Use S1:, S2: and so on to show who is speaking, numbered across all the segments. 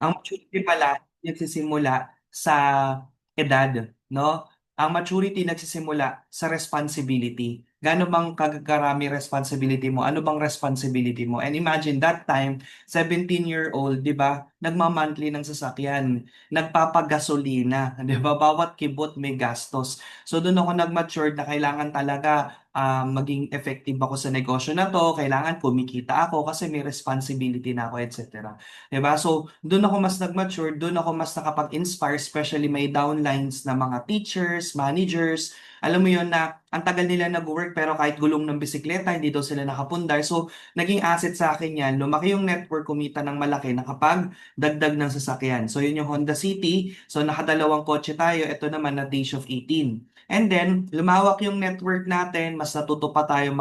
S1: Ang maturity pala nagsisimula sa edad, no? Ang maturity nagsisimula sa responsibility. Gaano bang kagarami responsibility mo? Ano bang responsibility mo? And imagine that time, 17-year-old, 'di ba? Nagmamonthly ng sasakyan, nagpapagasolina, 'di ba? Bawat kibot may gastos. So doon ako nag-mature na kailangan talaga maging effective ako sa negosyo na to, kailangan kumikita ako kasi may responsibility na ako, etc. 'Di ba? So, doon ako mas nag-mature, doon ako mas nakapag-inspire, especially may downlines na mga teachers, managers. Alam mo yon na ang tagal nila nag-work pero kahit gulong ng bisikleta, hindi daw sila nakapundar. So, naging asset sa akin yan. Lumaki yung network, kumita ng malaki, nakapag-dagdag ng sasakyan. So, yun yung Honda City. So, nakadalawang kotse tayo. Ito naman na Age of 18. And then, lumawak yung network natin, mas natuto pa tayo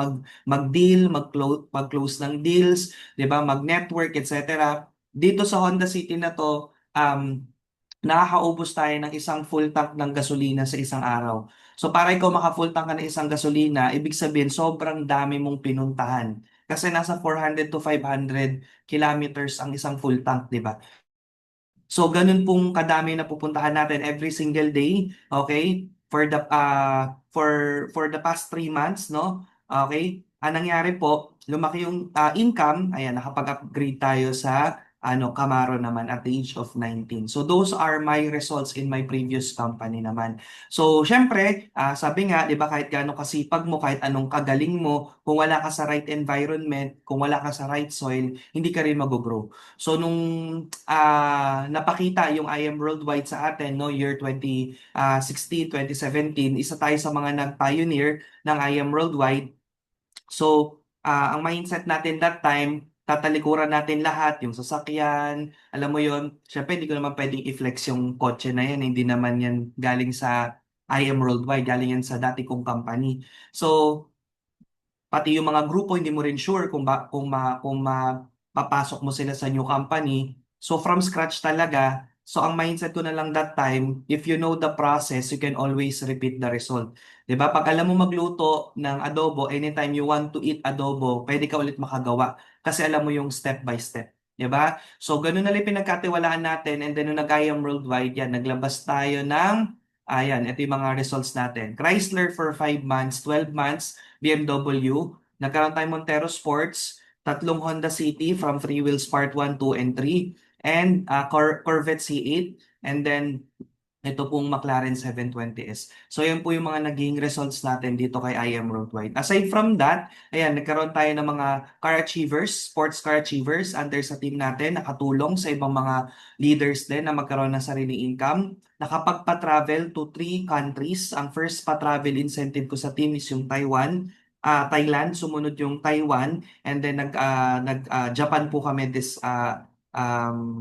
S1: mag-deal, mag-close ng deals, 'di ba? Mag-network, etc. Dito sa Honda City na to, nakakaubos tayo ng isang full tank ng gasolina sa isang araw. So para ikaw maka-full tank ka ng isang gasolina, ibig sabihin sobrang dami mong pinuntahan. Kasi nasa 400 to 500 kilometers ang isang full tank, di ba? So, ganun pong kadami na pupuntahan natin every single day, okay? For the past 3 months, no? Okay? Ang nangyari po, lumaki yung income, ayan, nakapag-upgrade tayo sa Camaro naman at the age of 19. So, those are my results in my previous company naman. So, syempre, sabi nga, 'di ba, kahit gaano kasipag mo, kahit anong kagaling mo, kung wala ka sa right environment, kung wala ka sa right soil, hindi ka rin mag-grow. So nung napakita yung I Am Worldwide sa atin no year 2016, 2017, isa tayo sa mga nag-pioneer ng I Am Worldwide. So ang mindset natin that time, tatalikuran natin lahat, yung sasakyan, alam mo yon. Syempre hindi ko naman pwedeng i-flex yung kotse na yan, hindi naman yan galing sa I Am Worldwide, galing yan sa dati kong company. So pati yung mga grupo hindi mo rin sure kung papasok mo sila sa new company. So from scratch talaga. So ang mindset ko na lang that time, if you know the process, you can always repeat the result. 'Di ba? Pag alam mo magluto ng adobo, anytime you want to eat adobo, pwede ka ulit makagawa kasi alam mo yung step by step. 'Di ba? So ganun na lang pinagkatiwalaan natin, and then nung nag-IAM Worldwide yan, naglabas tayo ng ayan, ito yung mga results natin. Chrysler for 5 months, 12 months, BMW, nagkaroon tayo Montero Sports, tatlong Honda City from Free Wheels Part 1, 2, and 3, and Corvette C8, and then ito pong McLaren 720S. So, yan po yung mga naging results natin dito kay IM Worldwide. Aside from that, ayan, nagkaroon tayo ng mga car achievers, sports car achievers under sa team natin, nakatulong sa ibang mga leaders din na magkaroon ng sariling income. Nakapagpa-travel to 3 countries. Ang first pa-travel incentive ko sa team is yung Thailand, sumunod yung Taiwan, and then Japan po kami this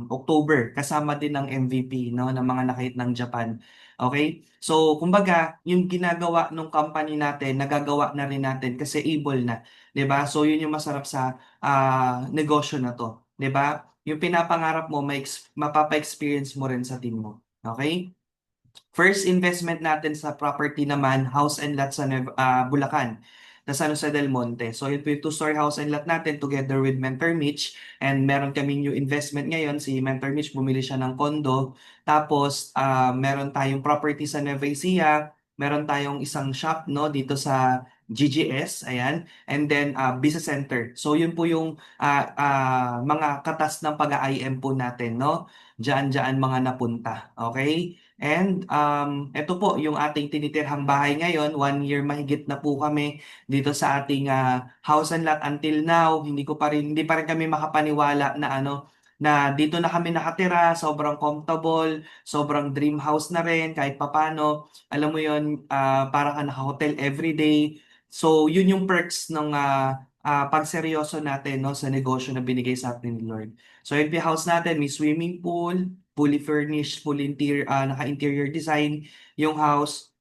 S1: October, kasama din ng MVP no ng mga nakahit ng Japan. Okay? So, kumbaga, yung ginagawa ng company natin, nagagawa na rin natin kasi able na, 'di ba? So, yun yung masarap sa negosyo na 'to, 'di ba? Yung pinapangarap mo, mapapa-experience mo rin sa team mo. Okay? First investment natin sa property naman, house and lot sa Bulacan, na San Jose del Monte. So ito yung two-story house and lot natin together with Mentor Mitch, and meron kaming new investment ngayon. Si Mentor Mitch bumili siya ng condo. Tapos meron tayong property sa Nueva Ecija, meron tayong isang shop no dito sa GGS, ayan, and then business center. So yun po yung mga katas ng pag-IM po natin, no? Diyan-diyan mga napunta. Okay? And ito po yung ating tinitirhang bahay ngayon. 1 year mahigit na po kami dito sa ating house and lot until now. Hindi pa rin kami makapaniwala na na dito na kami nakatira, sobrang comfortable, sobrang dream house na rin kahit papano. Alam mo yon, para ka naka-hotel everyday. So yun yung perks ng pagseryoso natin no sa negosyo na binigay sa atin ni Lord. So yung house natin, may swimming pool, fully furnished, full interior, naka-interior design yung house.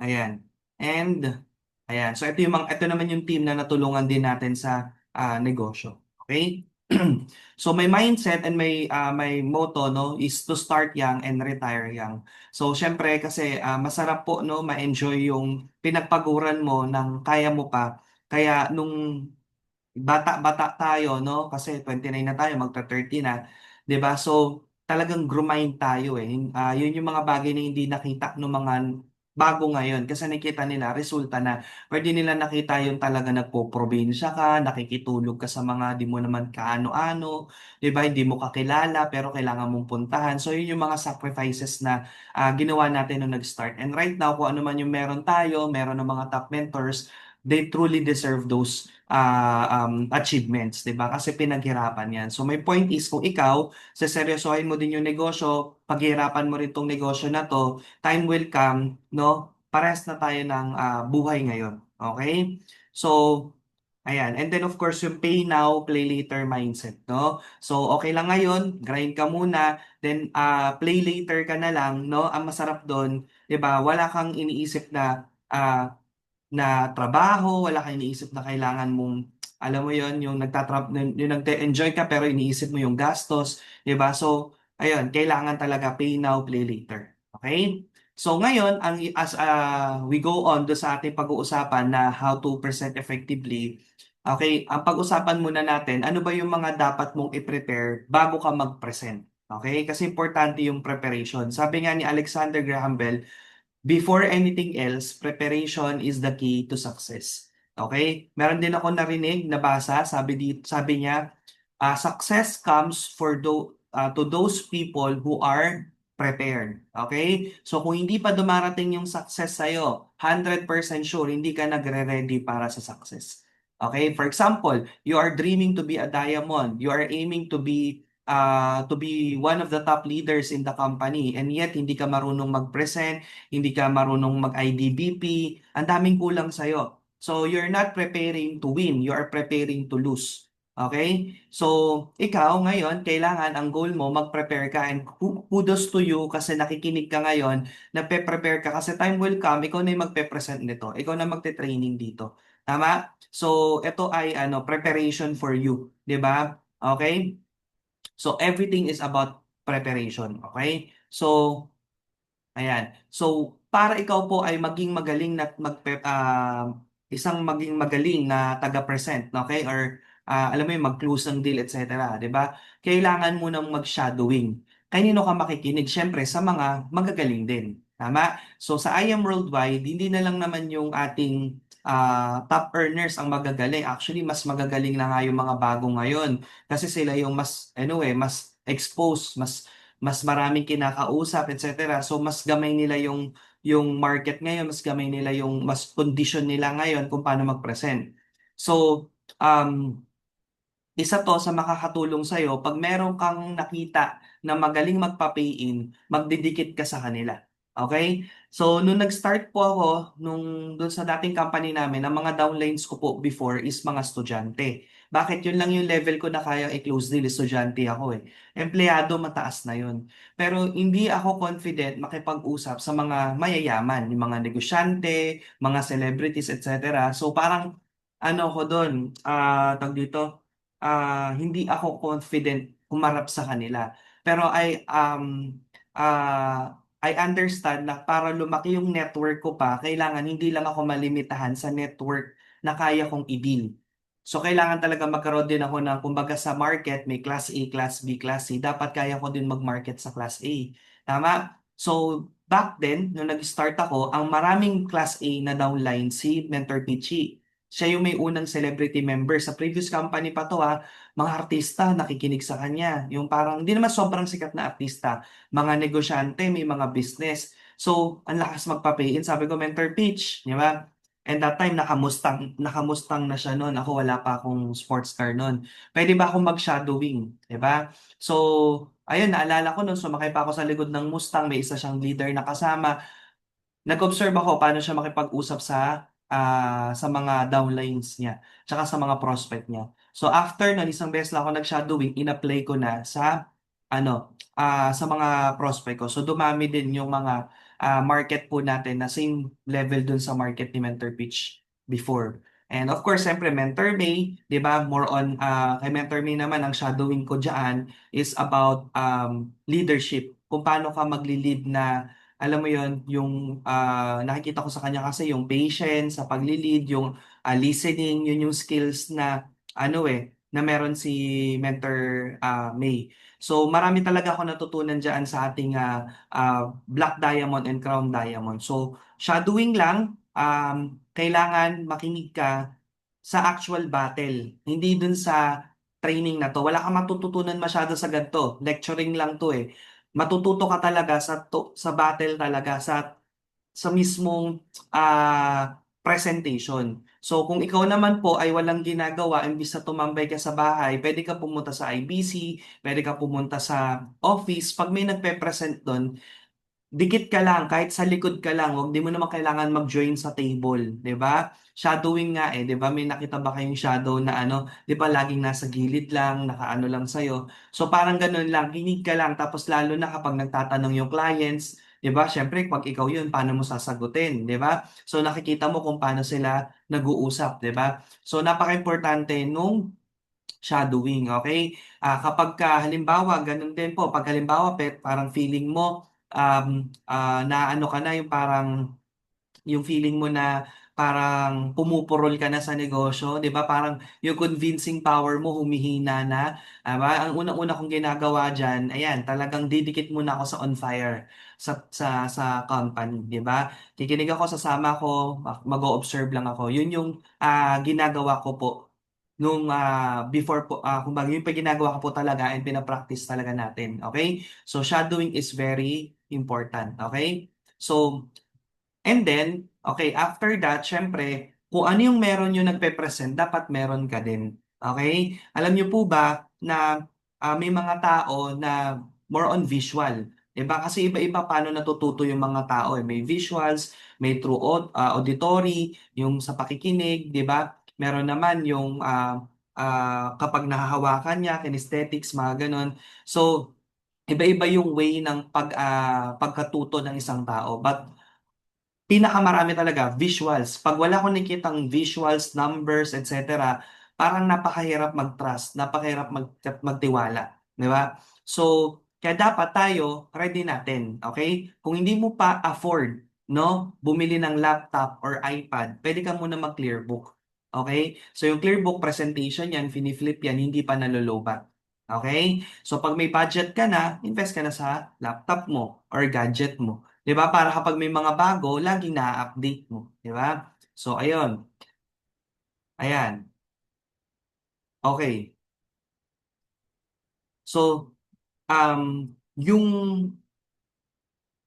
S1: Ayan. And ayan. So ito naman yung team na natulungan din natin sa negosyo. Okay? So my mindset and my motto no is to start young and retire young. So syempre kasi masarap po no ma-enjoy yung pinagpaguran mo ng kaya mo pa. Kaya nung bata-bata tayo no kasi 29 na tayo magta 30 na. 'di ba? So, talagang grind tayo eh. Yun yung mga bagay na hindi nakita ng mga bago ngayon kasi nakita nila resulta na. Pwede nila nakita yung talaga nagpo-probinsya ka, nakikitulog ka sa mga di mo naman kaano-ano, 'di ba? Hindi mo kakilala pero kailangan mong puntahan. So, yun yung mga sacrifices na ginawa natin nung nag-start. And right now, kung ano man yung meron tayo, meron ng mga top mentors, they truly deserve those achievements, 'di ba? Kasi pinaghirapan 'yan. So my point is kung ikaw seseryosohin mo din yung negosyo, paghihirapan mo rin tong negosyo na 'to, time will come, no? Parehas na tayo ng buhay ngayon. Okay? So ayan. And then of course yung pay now, play later mindset, no? So okay lang ngayon, grind ka muna, then play later ka na lang, no? Ang masarap doon, 'di ba? Wala kang iniisip na trabaho, wala kang iniisip na kailangan mong, alam mo yon yung yung nagte-enjoy ka pero iniisip mo yung gastos, 'di ba? So, ayun, kailangan talaga pay now, play later. Okay? So ngayon, we go on do sa ating pag-uusapan na how to present effectively. Okay, ang pag-usapan muna natin, ano ba yung mga dapat mong i-prepare bago ka mag-present? Okay? Kasi importante yung preparation. Sabi nga ni Alexander Graham Bell, before anything else, preparation is the key to success. Okay? Meron din ako narinig, nabasa, sabi niya, success comes to those people who are prepared. Okay? So kung hindi pa dumarating yung success sa'yo, 100% sure hindi ka nagre-ready para sa success. Okay? For example, you are dreaming to be a diamond. You are aiming to be one of the top leaders in the company and yet hindi ka marunong mag-present, hindi ka marunong mag-IDBP, ang daming kulang sa'yo. So you're not preparing to win, you are preparing to lose. Okay? So, ikaw ngayon, kailangan ang goal mo, mag-prepare ka and kudos to you kasi nakikinig ka ngayon, nagpe-prepare ka kasi time will come, ikaw na yung magpe-present nito, ikaw na magte-training dito. Tama? So, ito ay preparation for you, 'di ba? Okay? So, everything is about preparation. Okay? So, ayan. So, para ikaw po ay maging magaling na isang maging magaling na taga-present, okay? Or alam mo yun, mag-close ng deal, etc. 'Di ba? Kailangan mo nang mag-shadowing. Kanino ka makikinig? Siyempre, sa mga magagaling din. Tama? So, sa I Am Worldwide, hindi na lang naman yung ating top earners ang magagaling. Actually, mas magagaling na nga yung mga bago ngayon. Kasi sila yung mas exposed, mas maraming kinakausap, etc. So mas gamay nila yung market ngayon, mas gamay nila yung mas condition nila ngayon kung paano mag-present. So um isa 'to sa makakatulong sa'yo 'pag meron kang nakita na magaling magpa-pay-in, magdidikit ka sa kanila, okay? So, nung nag-start po ako dun sa dating company namin, ang mga downlines ko po before is mga estudyante. Bakit? Yun lang yung level ko na kayang i-close deal, estudyante ako, eh. Empleyado mataas na yun. Pero hindi ako confident makipag-usap sa mga mayayaman, yung mga negosyante, mga celebrities, et cetera. So, parang ano ko dun, tawag dito, hindi ako confident humarap sa kanila. Pero I understand na para lumaki yung network ko pa, kailangan hindi lang ako malimitahan sa network na kaya kong i-deal. So, kailangan talaga magkaroon din ako ng, kumbaga sa market, may class A, class B, class C. Dapat kaya ko din mag-market sa class A. Tama? So, back then, nung nag-start ako, ang maraming class A na downline si Mentor Pichi. Siya yung may unang celebrity member. Sa previous company pa to mga artista nakikinig sa kanya. Yung parang, hindi naman sobrang sikat na artista. Mga negosyante, may mga business. So, ang lakas magpa-pay-in. Sabi ko, Mentor Pitch, di ba? And that time, nakamustang na siya noon. Ako wala pa akong sports car noon. Pwede ba akong mag-shadowing? Di ba? So, ayun, naalala ko noon, sumakay pa ako sa likod ng Mustang. May isa siyang leader na kasama. Nag-observe ako paano siya makipag-usap sa mga downlines niya, tsaka sa mga prospect niya. So after nun, isang beses lang ako nag-shadowing, in-apply ko na sa mga prospect ko. So dumami din yung mga market po natin na same level dun sa market ni Mentor Pitch before. And of course, siyempre, Mentor May, di ba? More on, kay Mentor May naman, ang shadowing ko dyan is about leadership. Kung paano ka magli-lead na alam mo yon yung nakikita ko sa kanya kasi yung patience sa pagli-lead, yung listening, yun yung skills na na meron si Mentor May. So marami talaga ako natutunan diyan sa ating Black Diamond and Crown Diamond. So shadowing lang, kailangan makinig ka sa actual battle, hindi dun sa training na to. Wala kang matututunan masyado sa ganito. Lecturing lang to eh. Matututo ka talaga sa battle talaga, sa mismong presentation. So kung ikaw naman po ay walang ginagawa, imbis na tumambay ka sa bahay, pwede ka pumunta sa IBC, pwede ka pumunta sa office. Pag may nagpe-present doon, dikit ka lang, kahit sa likod ka lang, wag di mo naman kailangan mag-join sa table, 'di ba? Shadowing nga eh, 'di ba? May nakita ba kayong shadow na ano, 'di ba laging nasa gilid lang, nakaano lang sa'yo. So parang ganun lang, kinig ka lang tapos lalo na kapag nagtatanong yung clients, 'di ba? Syempre pag ikaw 'yun, paano mo sasagutin, 'di ba? So nakikita mo kung paano sila nag-uusap, 'di ba? So napaka-importante nung shadowing, okay? Kapag ka, halimbawa, ganun din po, pag halimbawa, parang feeling mo, na ano ka na, yung feeling mo na parang pumupurol ka na sa negosyo, 'di ba? Parang yung convincing power mo humihina na, 'di ba? Ang unang-una kong ginagawa diyan, ayan, talagang didikit muna ako sa on fire sa company, 'di ba? Kikinig ako, sasama ko, mag-o-observe lang ako. Yun yung ginagawa ko po nung before po, kumbaga yung pa ginagawa ko po talaga and pinapractice talaga natin, okay? So shadowing is very important, okay? So and then, okay, after that, syempre, kung ano yung meron yung nagpe-present, dapat meron ka din. Okay? Alam niyo po ba na may mga tao na more on visual. 'Di ba? Kasi iba-iba paano natututo yung mga tao. Eh. May visuals, may through auditory, yung sa pakikinig, 'di ba? Meron naman yung kapag nahahawakan niya, kinesthetics, mga ganon. So, iba-iba yung way ng pagkatuto ng isang tao. But pinakamarami talaga, visuals. Pag wala akong nakitang visuals, numbers, etc., parang napakahirap mag-trust, napakahirap magtiwala. Di ba? So, kaya dapat tayo, ready natin. Okay? Kung hindi mo pa afford, no, bumili ng laptop or iPad, pwede ka muna mag-clearbook. Okay? So, yung clearbook presentation yan, fini-flip yan, hindi pa nalolobat. Okay? So, pag may budget ka na, invest ka na sa laptop mo or gadget mo. 'Di ba? Para kapag may mga bago, laging na-update mo, 'di ba? So ayun, ayan. Okay. So yung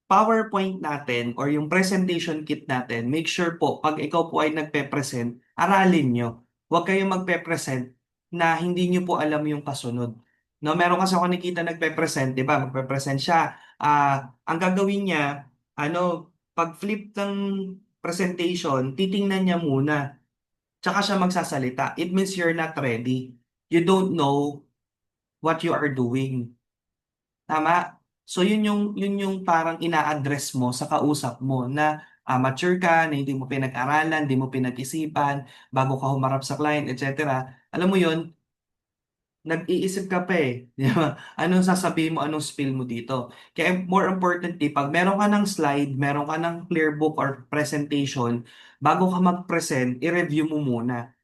S1: PowerPoint natin or yung presentation kit natin, make sure po pag ikaw po ay nagpe-present, aralin nyo. Huwag kayong magpe-present na hindi nyo po alam yung kasunod. No, meron kasi ako nakita nagpe-present, 'di ba? Magpe-present siya. Ang gagawin niya, ano, pag flip ng presentation, titingnan niya muna, tsaka siya magsasalita. It means you're not ready. You don't know what you are doing. Tama? So yun yung parang ina-address mo sa kausap mo na mature ka, na hindi mo pinag-aralan, hindi mo pinag-isipan bago ka humarap sa client, etc. Alam mo yun, nag-iisip ka pa eh. Di ba? Anong sasabihin mo, anong spill mo dito? Kaya more importantly, pag meron ka ng slide, meron ka ng clear book or presentation, bago ka mag-present, i-review mo muna.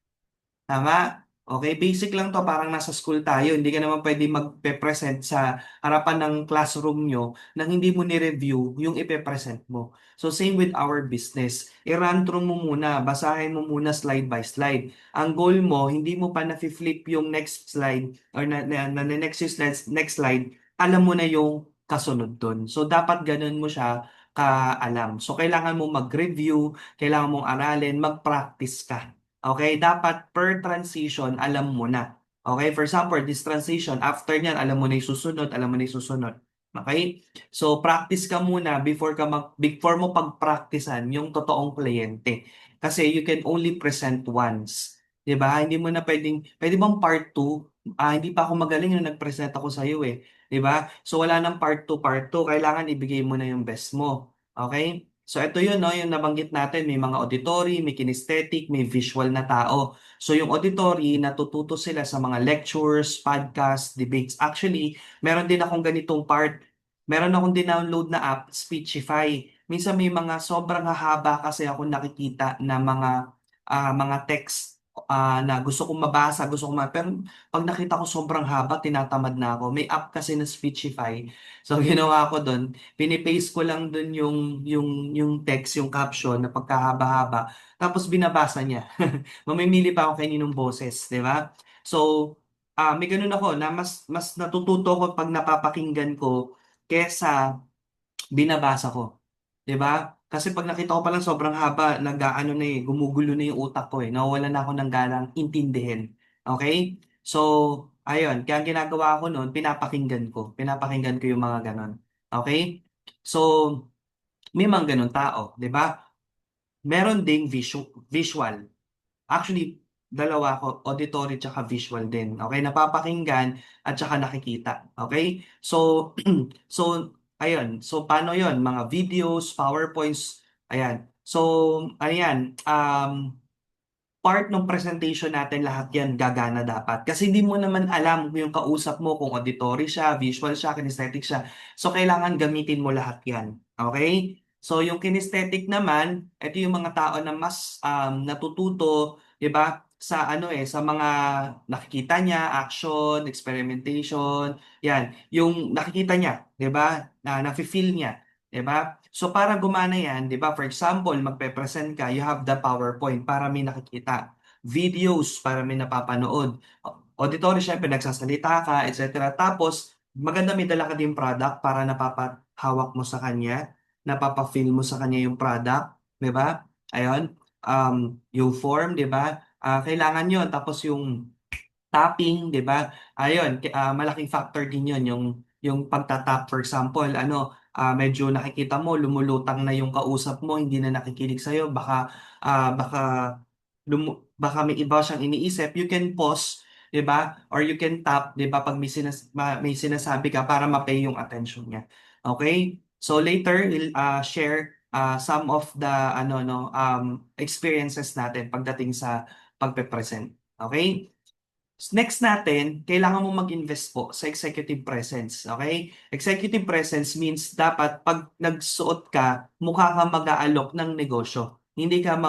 S1: Tama? Okay, basic lang to, parang nasa school tayo. Hindi ka naman pwede magpe-present sa harapan ng classroom nyo nang hindi mo ni-review yung ipe-present mo. So same with our business. I-run through mo muna, basahin mo muna slide by slide. Ang goal mo, hindi mo pa na-flip yung next slide or next slide, alam mo na yung kasunod dun. So dapat ganun mo siya kaalam. So kailangan mo mag-review, kailangan mong aralin, mag-practice ka. Okay, dapat per transition alam mo na. Okay, for example, this transition, after niyan, alam mo na yung susunod, alam mo na yung susunod. Okay? So, practice ka muna before mo pag-practicean yung totoong kliyente. Kasi you can only present once. 'Di ba? Hindi mo na pwede bang part 2? Hindi pa ako magaling nung nag-present ako sa iyo eh. 'Di ba? So, wala nang part 2, part 2. Kailangan ibigay mo na yung best mo. Okay? So ito yun, no, yung nabanggit natin, may mga auditory, may kinesthetic, may visual na tao. So yung auditory, natututo sila sa mga lectures, podcasts, debates. Actually, meron din akong ganitong part. Meron akong din-download na app, Speechify. Minsan may mga sobrang hahaba kasi ako nakikita na mga text. na gusto kong mabasa, gusto kong pero pag nakita ko sobrang haba, tinatamad na ako. May app kasi na Speechify. So, ginawa ko doon, pinipaste ko lang doon yung text, yung caption na pagkahaba-haba, tapos binabasa niya. Mamimili pa ako kaninong boses, di ba? So, may ganun ako na mas natututo ko pag napapakinggan ko kesa binabasa ko. 'Di ba? Kasi pag nakita ko pa lang sobrang haba, nag-aano na eh, gumugulo na yung utak ko eh. Nawawalan na ako ng ganang intindihin. Okay? So, ayun. Kaya ang ginagawa ko noon, pinapakinggan ko. Pinapakinggan ko yung mga ganon. Okay? So, may mga ganon tao, 'di ba? Meron ding visual. Actually, dalawa ko, auditory tsaka visual din. Okay? Napapakinggan at tsaka nakikita. Okay? So, so, ayun. So, paano yon? Mga videos, PowerPoints, ayan. So, ayan. Part ng presentation natin lahat yan gagana dapat. Kasi hindi mo naman alam kung yung kausap mo kung auditory siya, visual siya, kinesthetic siya. So, kailangan gamitin mo lahat yan. Okay? So, yung kinesthetic naman, ito yung mga tao na mas natututo, di ba? Sa ano sa mga nakikita niya, action, experimentation, yan. Yung nakikita niya, di ba? Na nafe-feel niya, di ba? So para gumana yan, di ba? For example, magpe-present ka, you have the PowerPoint para may nakikita. Videos para may napapanood. Auditory, syempre, nagsasalita ka, etc. Tapos, maganda may dala ka din product para napapahawak mo sa kanya, napapa-feel mo sa kanya yung product, di ba? Ayun. Yung form, di ba? Kailangan yon. Tapos yung tapping, 'di ba? Ayun, malaking factor din 'yon yung pagta-tap for example, medyo nakikita mo lumulutang na yung kausap mo, hindi na nakikinig sa baka baka baka may iba siyang iniisip, you can pause, 'di ba? Or you can tap, 'di ba, pag may sinasabi ka para ma-pay yung attention niya. Okay? So later we'll share some of the experiences natin pagdating sa pagpe-present. Okay? Next natin, kailangan mo mag-invest po sa executive presence. Okay? Executive presence means dapat pag nagsuot ka, mukha kang mag-aalok ng negosyo. Hindi ka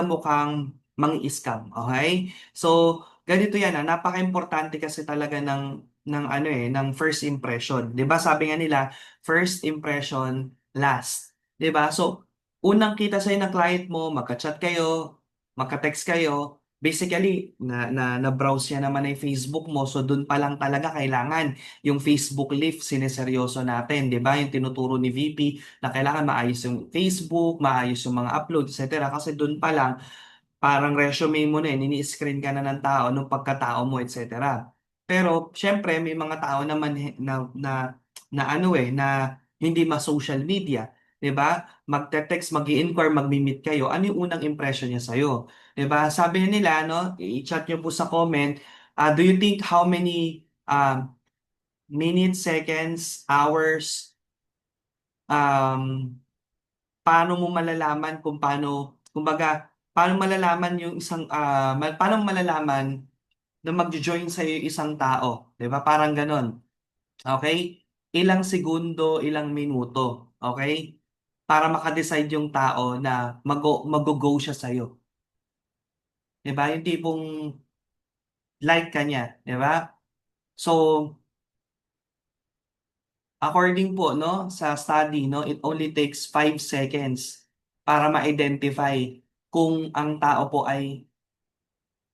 S1: mukhang mang-scam. Okay? So, ganito yan. Napaka-importante kasi talaga ng first impression. 'Di ba? Sabi nga nila, first impression last. 'Di ba? So, unang kita sa'yo ng client mo, magka-chat kayo, magka-text kayo, basically, na-browse niya naman yung Facebook mo. So, dun pa lang talaga kailangan yung Facebook lift, sineseryoso natin. Di ba? Yung tinuturo ni VP na kailangan maayos yung Facebook, maayos yung mga upload, etc. Kasi dun pa lang, parang resume mo na nini-screen ka na ng tao nung pagkatao mo, etc. Pero syempre may mga tao naman na hindi ma-social media, 'di ba? Magte-text, mag-i-inquire, magmi-meet kayo. Ano yung unang impression niya sa 'Di ba? Sabi nila, no, i-chat niyo po sa comment, do you think how many minutes, seconds, hours, um, paano mo malalaman kung kumbaga, paano malalaman yung paano mo malalaman na magjo-join sa iyo isang tao, 'di ba? Parang gano'n. Okay? Ilang segundo, ilang minuto, okay? Para maka-decide yung tao na mag-go siya sa iyo, 'di ba? Yung tipong like ka niya, 'di ba? So, according po no sa study no, it only takes 5 seconds para ma-identify kung ang tao po ay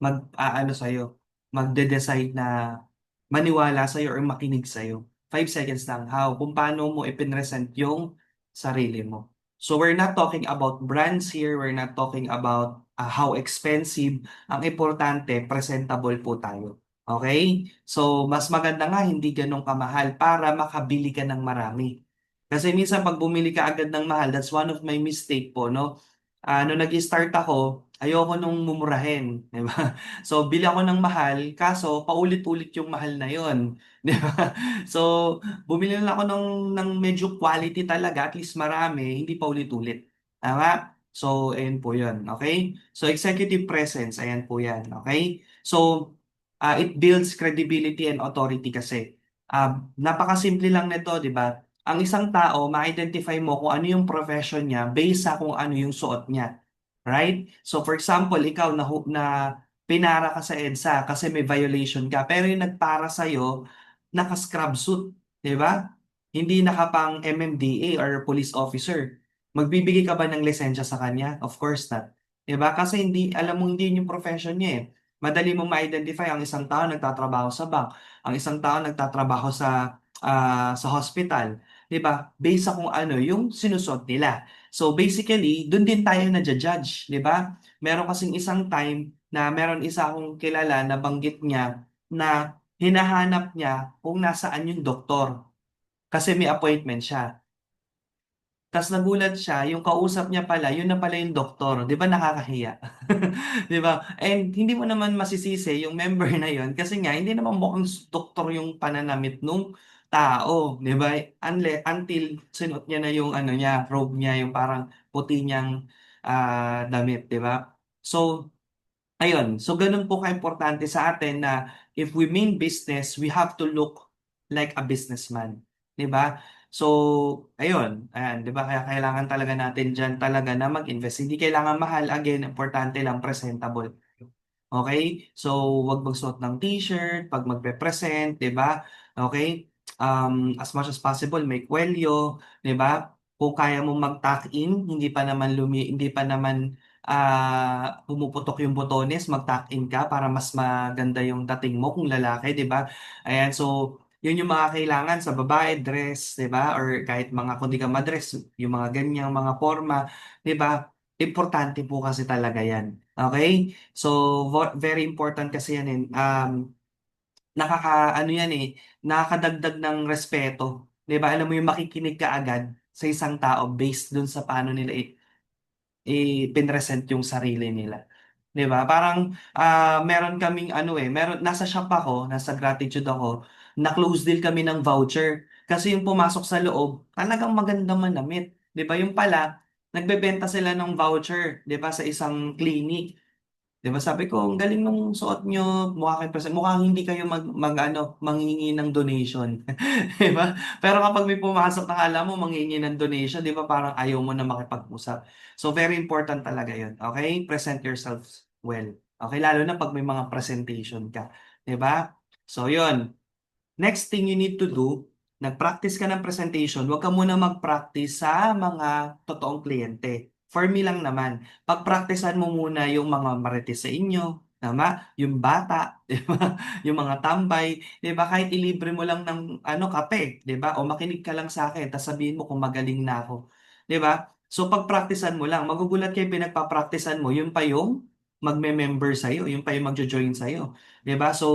S1: mag-aano sa'yo, magde-decide na maniwala sa'yo or makinig sa'yo. 5 seconds lang. How? Kung paano mo ipinresent yung sarili mo. So we're not talking about brands here. We're not talking about how expensive. Ang importante, presentable po tayo. Okay? So mas maganda nga hindi ganun kamahal para makabili ka ng marami. Kasi minsan pag bumili ka agad ng mahal, that's one of my mistake po, no? Nung nag-start ako, ayoko nung mumurahin, 'di ba? So, bili ako ng mahal, kaso paulit-ulit yung mahal na yon, 'di ba? So, bumili na ako ng medyo quality talaga, at least marami, hindi paulit-ulit. Tama? So, ayan po yun, okay? So, executive presence, ayan po yan, okay? So, it builds credibility and authority kasi. Napakasimple lang nito, di ba? Ang isang tao, ma-identify mo kung ano yung profession niya based sa kung ano yung suot niya. Right? So for example, ikaw na pinara ka sa EDSA kasi may violation ka. Pero yung nagpara sa'yo, naka-scrub suit, di ba? Hindi nakapang MMDA or police officer. Magbibigay ka ba ng lisensya sa kanya? Of course not. Di ba? Kasi hindi, alam mo, hindi yun yung profession niya eh. Madali mo ma-identify ang isang tao nagtatrabaho sa bank, ang isang tao nagtatrabaho sa hospital. 'Di ba? Based sa kung ano yung sinusot nila. So basically, doon din tayo na-judge, 'di ba? Meron kasing isang time na meron isa akong kilala na banggit niya na hinahanap niya kung nasaan yung doktor kasi may appointment siya. Tapos nagulat siya, yung kausap niya pala, yun na pala yung doktor. Di ba nakakahiya? Di ba? And hindi mo naman masisisi yung member na yun kasi nga, hindi naman mukhang doktor yung pananamit nung tao. Di ba? Until sinuot niya na yung ano niya, robe niya, yung parang puti niyang damit. Di ba? So, ayun, so ganun po ka-importante sa atin na if we mean business, we have to look like a businessman. 'Di ba? So, ayun, ayan, 'di ba? Kaya kailangan talaga natin diyan talaga na mag-invest. Hindi kailangan mahal, again, importante lang presentable. Okay? So, wag magsuot ng t-shirt pag magpe-present, 'di ba? Okay? As much as possible, may kwelyo, 'di ba? Kung kaya mo mag-tuck in, hindi pa naman pumuputok yung botones, mag-tuck in ka para mas maganda yung dating mo kung lalaki, 'di ba? Ayan, so yun yung mga kailangan sa babae, dress, 'di ba? Or kahit mga kung di ka ma-dress, yung mga ganyang mga forma, 'di ba? Importante po kasi talaga 'yan. Okay? So, very important kasi yan eh. Ano yan eh, nakakadagdag ng respeto. 'Di ba? Alam mo yung makikinig ka agad sa isang tao based dun sa paano nila i-present yung sarili nila. 'Di ba? Parang meron kaming ano eh, nasa shop ako, nasa gratitude ako, na-close deal kami ng voucher. Kasi yung pumasok sa loob, talagang magandang manamit. 'Di ba? Yung pala, nagbebenta sila ng voucher, 'di ba, sa isang clinic. 'Di ba sabi ko, ang galing nung suot nyo, mukha kayo mukhang hindi kayo ano, manghingi ng donation. 'Di ba? Pero kapag may pumasok na alam mo manghingi ng donation, 'di ba parang ayaw mo na makipag-usap. So very important talaga 'yun. Okay? Present yourself well. Okay, lalo na pag may mga presentation ka, 'di ba? So 'yun. Next thing you need to do, nag-practice ka ng presentation, huwag ka muna mag-practice sa mga totoong kliyente. For me lang naman, pag-practicean mo muna yung mga marites sa inyo, tama? Yung bata, 'di ba? Yung mga tambay, 'di ba? Kahit ilibre mo lang ng ano kape, 'di ba? O makinig ka lang sa akin, tapos sabihin mo kung magaling na ako, 'di ba? So pag-practicean mo lang, magugulat kayo pinagpa-practicean mo, yun pa yung magme-member sa'yo, yun pa yung magjo-join sa'yo, 'di ba? So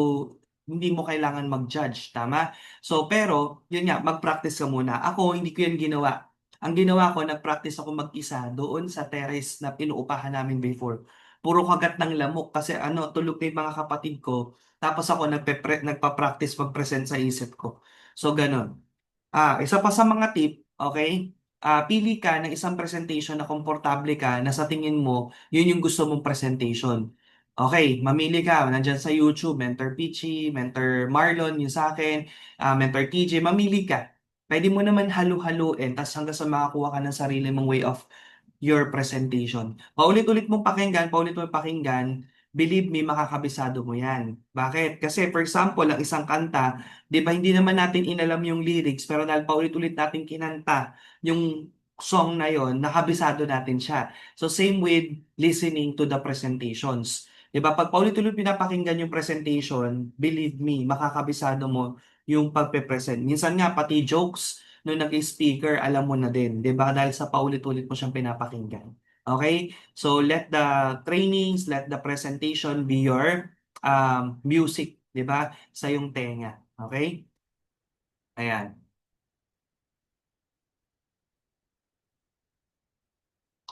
S1: hindi mo kailangan mag-judge, tama? So, pero, yun nga, mag-practice ka muna. Ako, hindi ko yan ginawa. Ang ginawa ko, nag-practice ako mag-isa doon sa terrace na pinuupahan namin before. Puro kagat ng lamok kasi ano, tulog na yung mga kapatid ko. Tapos ako nagpa-practice mag-present sa isip ko. So, ganun. Isa pa sa mga tip, okay? Pili ka ng isang presentation na komportable ka na sa tingin mo, yun yung gusto mong presentation. Okay, mamili ka, nandyan sa YouTube, Mentor Peachy, Mentor Marlon, yung sa akin, Mentor TJ, mamili ka. Pwede mo naman halu-haluin, tas hanggang sa makakuha ka ng sarili mong way of your presentation. Paulit-ulit mong pakinggan, paulit-ulit pakinggan, believe me, makakabisado mo yan. Bakit? Kasi for example, ang isang kanta, di ba hindi naman natin inalam yung lyrics, pero dahil paulit-ulit natin kinanta yung song na yon, nakabisado natin siya. So same with listening to the presentations. Di ba? Pag paulit-ulit pinapakinggan yung presentation, believe me, makakabisado mo yung pagpe-present. Minsan nga, pati jokes, nung nag-speaker, alam mo na din, 'di ba? Dahil sa paulit-ulit mo siyang pinapakinggan. Okay? So let the trainings, let the presentation be your music, 'di ba? Sa yung tenga. Okay? Ayan.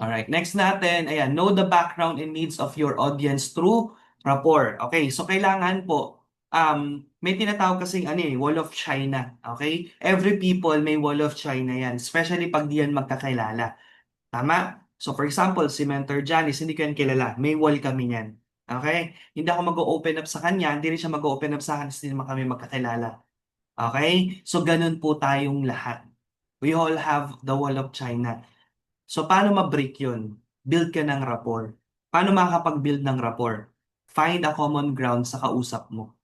S1: Alright, next natin, ayan, know the background and needs of your audience through rapport. Okay, so kailangan po, may tinatawag kasing ano eh, wall of China. Okay? Every people may wall of China yan, especially pag di yan magkakilala. Tama? So for example, si Mentor Janice, hindi ko yan kilala. May wall kami niyan. Okay? Hindi ako mag-open up sa kanya, hindi rin siya mag-open up sa akin, hindi naman kami magkakilala. Okay? So ganun po tayong lahat. We all have the wall of China. So paano ma-break yun? Build ka ng rapport. Paano makakapag-build ng rapport? find a common ground sa kausap mo.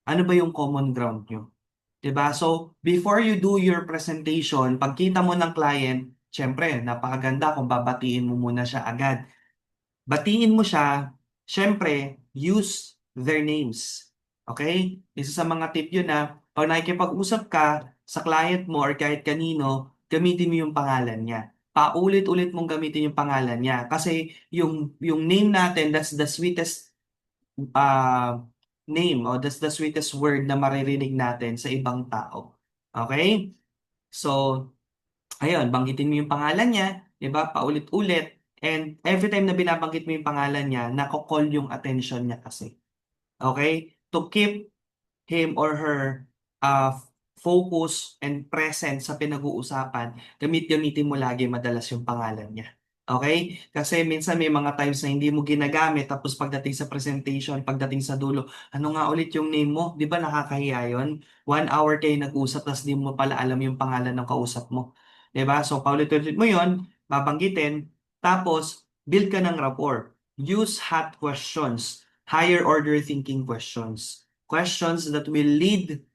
S1: Ano ba yung common ground nyo? 'Di ba? So, before you do your presentation, pagkita mo ng client, syempre, napakaganda kung babatiin mo muna siya agad. Batiin mo siya, syempre, use their names. Okay? Isa sa mga tip yun na pag nakikipag-usap ka sa client mo or kahit kanino, gamitin mo yung pangalan niya. Paulit-ulit mong gamitin yung pangalan niya. Kasi yung name natin, that's the sweetest uh, name o that's the sweetest word na maririnig natin sa ibang tao. Okay? So, ayun, banggitin mo yung pangalan niya, 'di ba? Paulit-ulit. And every time na binabanggit mo yung pangalan niya, nako-call yung attention niya kasi. Okay? To keep him or her focus and present sa pinag-uusapan, gamitin mo lagi madalas yung pangalan niya. Okay? Kasi minsan may mga times na hindi mo ginagamit tapos pagdating sa presentation, pagdating sa dulo, ano nga ulit yung name mo? Di ba nakakahiya yun? 1 hour kayo nag-usap tapos di mo pala alam yung pangalan ng kausap mo. Di ba? So paulit-ulit mo yun, babanggitin, tapos build ka ng rapport. Use hot questions, higher order thinking questions. Questions that will lead,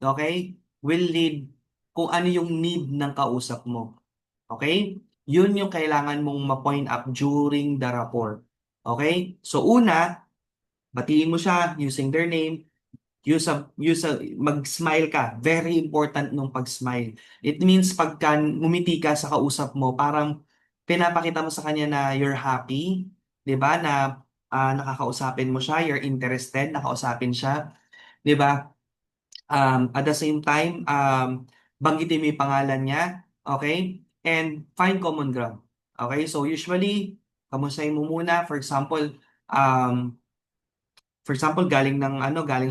S1: okay? Will lead kung ano yung need ng kausap mo. Okay? Yun yung kailangan mong ma-point up during the rapport. Okay? So una, batiin mo siya using their name, mag-smile ka. Very important nung pag-smile. It means pagka ngumiti ka sa kausap mo, parang pinapakita mo sa kanya na you're happy, 'di ba? Na nakakausapin mo siya, you're interested, nakausapin siya, 'di ba? At the same time, banggitin mo yung pangalan niya, okay? And find common ground. Okay? So usually, kamustahin mo muna. Um, for example, galing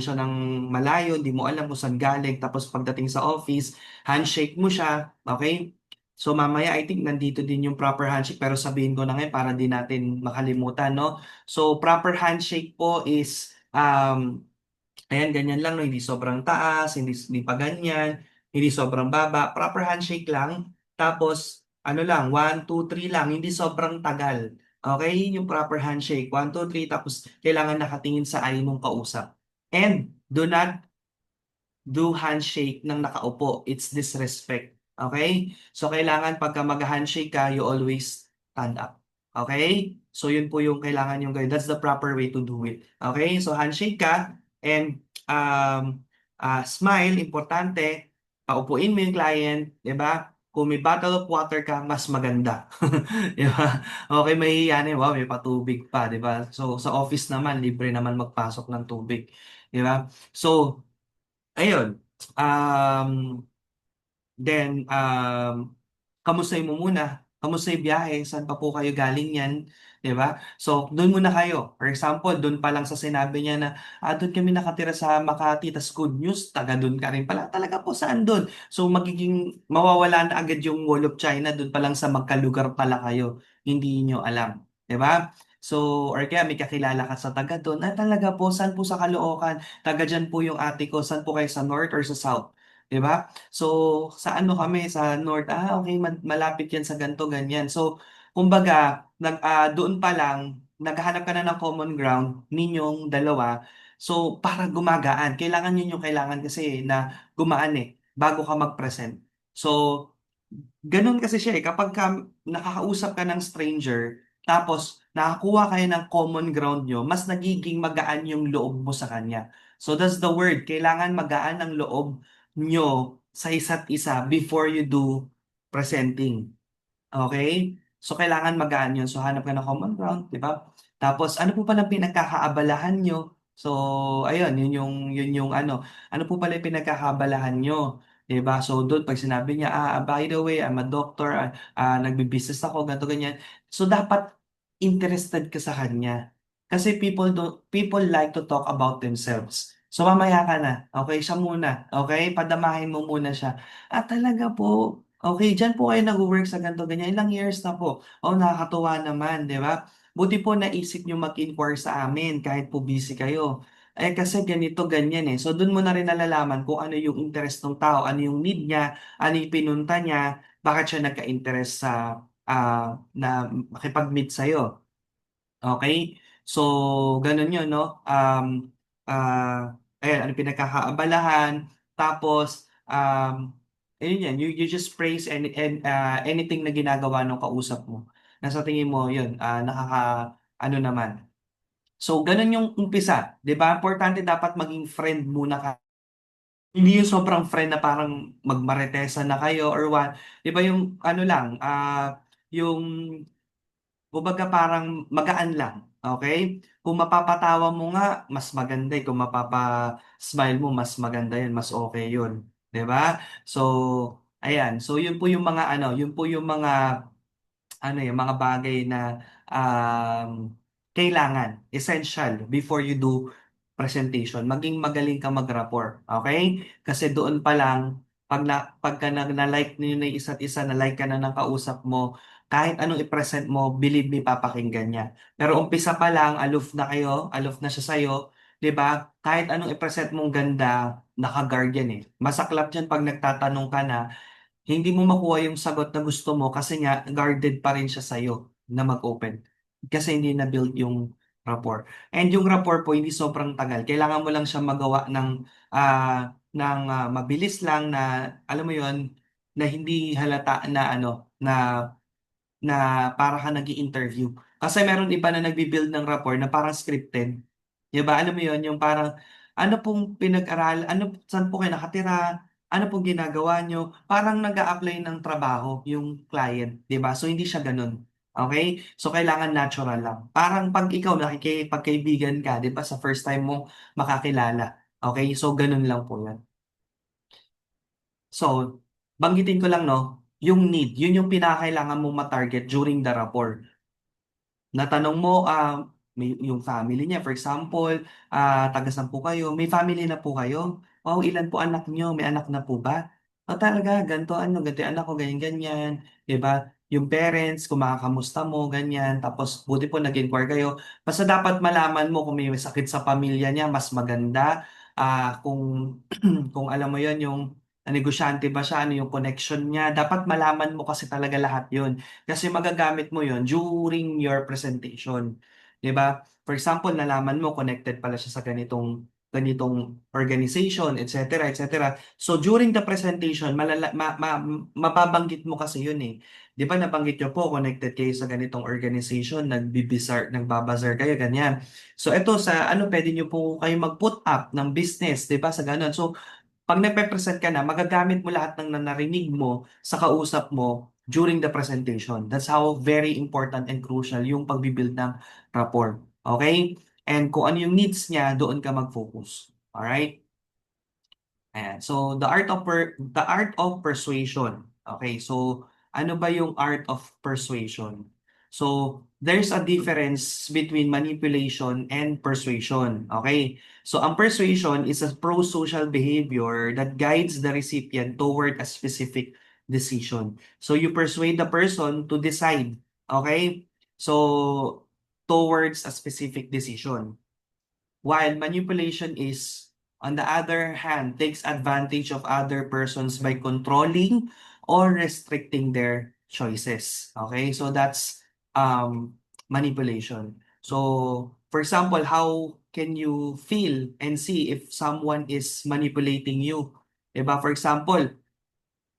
S1: siya ng malayo, hindi mo alam kung saan galing, tapos pagdating sa office, handshake mo siya, okay? So mamaya, I think nandito din yung proper handshake, pero sabihin ko na ngayon para di natin makalimutan, no? So proper handshake po is, ayan, ganyan lang, no? Hindi sobrang taas, hindi pa ganyan, hindi sobrang baba. Proper handshake lang. Tapos, ano lang, 1, 2, 3 lang, hindi sobrang tagal. Okay? Yun yung proper handshake. 1, 2, 3, tapos kailangan nakatingin sa eye mong kausap. And do not do handshake ng nakaupo. It's disrespect. Okay? So, kailangan pagka mag-handshake ka, you always stand up. Okay? So, yun po yung kailangan yung gawin. That's the proper way to do it. Okay? So, handshake ka and smile, importante. Paupuin mo yung client, di ba? Kung may bottle of water ka, mas maganda. Di ba? Okay, mahihiya na yun. Wow, may patubig pa, di ba? So, sa office naman, libre naman magpasok ng tubig. Di ba? So, ayun. Um, kamustahin mo muna. Kamusta yung biyahe? Saan pa po kayo galing yan? 'Di ba? So, doon muna kayo. For example, doon pa lang sa sinabi niya na, doon kami nakatira sa Makati, tas good news, taga doon ka rin pala. Talaga po, saan doon? So, magiging mawawala na agad yung Wall of China, doon pa lang sa magkalugar pala kayo. Hindi nyo alam. 'Di ba? So, or kaya may kakilala ka sa taga doon. Talaga po, saan po sa Caloocan? Taga dyan po yung ate ko. Saan po kayo, sa north or sa south? 'Di ba? So, sa ano kami, sa North, okay, malapit yan sa ganto, ganyan. So, kumbaga, doon pa lang, naghahanap ka na ng common ground, ninyong dalawa. So, para gumagaan, kailangan yun yung kailangan kasi na gumaan bago ka mag-present. So, ganun kasi siya kapag nakakausap ka ng stranger, tapos nakakuha kayo ng common ground nyo, mas nagiging magaan yung loob mo sa kanya. So that's the word. Kailangan magaan ang loob nyo sa isa't isa before you do presenting. Okay? So, kailangan magaan yun. So, hanap ka ng common ground, di ba? Tapos, ano po pala pinagkakaabalahan nyo? So, ayun, yun yung ano po pala yung pinagkakaabalahan nyo? Di ba? So, doon, pag sinabi niya, by the way, I'm a doctor, nagbi-business ako, ganito, ganyan. So, dapat interested ka sa kanya. Kasi people like to talk about themselves. So, mamaya ka na. Okay, siya muna. Okay, padamahin mo muna siya. Talaga po. Okay, diyan po kayo nagwo-work sa ganito, ganyan. Ilang years na po? Oh, nakakatuwa naman, di ba? Buti po naisip nyo mag-inquire sa amin kahit po busy kayo. Kasi ganito, ganyan eh. So, dun mo na rin nalalaman kung ano yung interest ng tao, ano yung need niya, ano yung pinunta niya, bakit siya nagka-interest sa na makipag-meet sa'yo. Okay? So, ganun yun, no? Ayan, ano pinagkakaabalahan. Tapos, ayun yan, you just praise anything na ginagawa ng kausap mo. Na sa tingin mo, yun, ano naman. So, ganun yung umpisa. 'Di ba? Importante dapat maging friend muna ka. Hindi yung sobrang friend na parang magmaretesa na kayo or what. 'Di ba yung ano lang, yung kumbaga parang magaan lang, okay? Kung mapapatawa mo nga, mas maganda eh. Kung mapapa-smile mo, mas maganda yun, mas okay yun. 'Di ba? So, ayan. So, yun po yung mga ano, yun po yung mga yung mga bagay na kailangan, essential before you do presentation. Maging magaling ka mag-rapport, okay? Kasi doon pa lang, pagka na-like niyo na yung isa't isa, na-like ka na ng kausap mo, kahit anong i-present mo, believe me, papakinggan niya. Pero umpisa pa lang, aloof na kayo, aloof na siya sa'yo, 'di ba? Kahit anong i-present mong ganda, naka-guard yan eh. Masaklap dyan pag nagtatanong ka na, hindi mo makuha yung sagot na gusto mo kasi nga guarded pa rin siya sa'yo na mag-open. Kasi hindi na-build yung rapport. And yung rapport po, hindi sobrang tagal. Kailangan mo lang siya magawa ng mabilis lang na, alam mo yon na hindi halata na na para ka nag-i-interview. Kasi meron iba na nagbi-build ng rapport na parang scripted. 'Di ba? Alam mo 'yon, yung parang ano pong pinag-aral, saan po kayo nakatira, ano pong ginagawa nyo, parang nag-a-apply ng trabaho yung client, 'di ba? So hindi siya ganun. Okay? So kailangan natural lang. Parang pag ikaw nakikipagkaibigan ka, 'di ba, sa first time mo makakilala. Okay? So ganun lang po 'yan. So, banggitin ko lang, no, yung need, yun yung pinakailangan mong ma-target during the rapport. Natanong mo, may, yung family niya, for example, taga saan po kayo? May family na po kayo? Oh, ilan po anak niyo? May anak na po ba? Oh, talaga, ganito, ganito yung anak ko, ganyan, ganyan. Diba? Yung parents, kung makakamusta mo, ganyan. Tapos, buti po nag-inquire kayo. Basta dapat malaman mo kung may sakit sa pamilya niya, mas maganda. Kung, kung alam mo yon yung negosyante ba siya, ano yung connection niya. Dapat malaman mo kasi talaga lahat yon kasi magagamit mo yon during your presentation. 'Di ba? For example, nalaman mo connected pala siya sa ganitong organization, etc., etc. So during the presentation, mababanggit mo kasi yun eh. 'Di ba nabanggit niyo po connected kayo sa ganitong organization, nagbabazar kayo ganyan. So ito sa ano pwede niyo po kayo mag-put up ng business, 'di ba? Sa ganun. So pag nagpe-present ka na, magagamit mo lahat ng narinig mo sa kausap mo during the presentation. That's how very important and crucial yung pagbibuild ng rapport. Okay? And kung ano yung needs niya, doon ka mag-focus. Alright? Ayan. So, the art of persuasion. Okay, so ano ba yung art of persuasion? So, there's a difference between manipulation and persuasion. Okay? So, ang persuasion is a pro-social behavior that guides the recipient toward a specific decision. So, you persuade the person to decide. Okay? So, towards a specific decision. While manipulation is, on the other hand, takes advantage of other persons by controlling or restricting their choices. Okay, so that's manipulation. So, for example, how can you feel and see if someone is manipulating you? Diba? For example,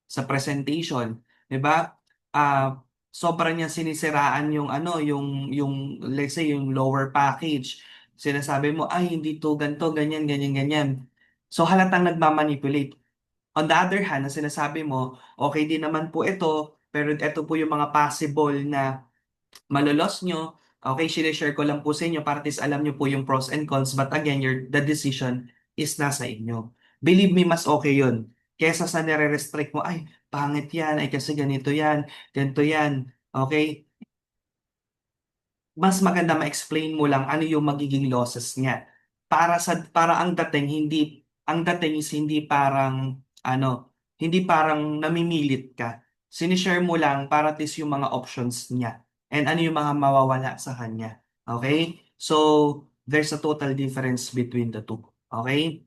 S1: sa presentation, 'di ba? Ah, Sobra niya sinisiraan yung yung let's say yung lower package. Sinasabi mo, ay hindi to ganto, ganyan, ganyan, ganyan. So halatang nagmamanipulate. On the other hand, na sinasabi mo, okay din naman po ito, pero ito po yung mga possible na malolos nyo. Okay, share ko lang po sa inyo para at least alam nyo po yung pros and cons. But again, the decision is nasa inyo. Believe me, mas okay yun. Kesa sa nire-restrict mo, ay, pangit yan, ay kasi ganito yan. Okay? Mas maganda ma-explain mo lang ano yung magiging losses niya. Para ang dating is hindi parang namimilit ka. Sinishare mo lang para at least yung mga options niya and ano yung mga mawawala sa kanya. Okay? So, there's a total difference between the two. Okay?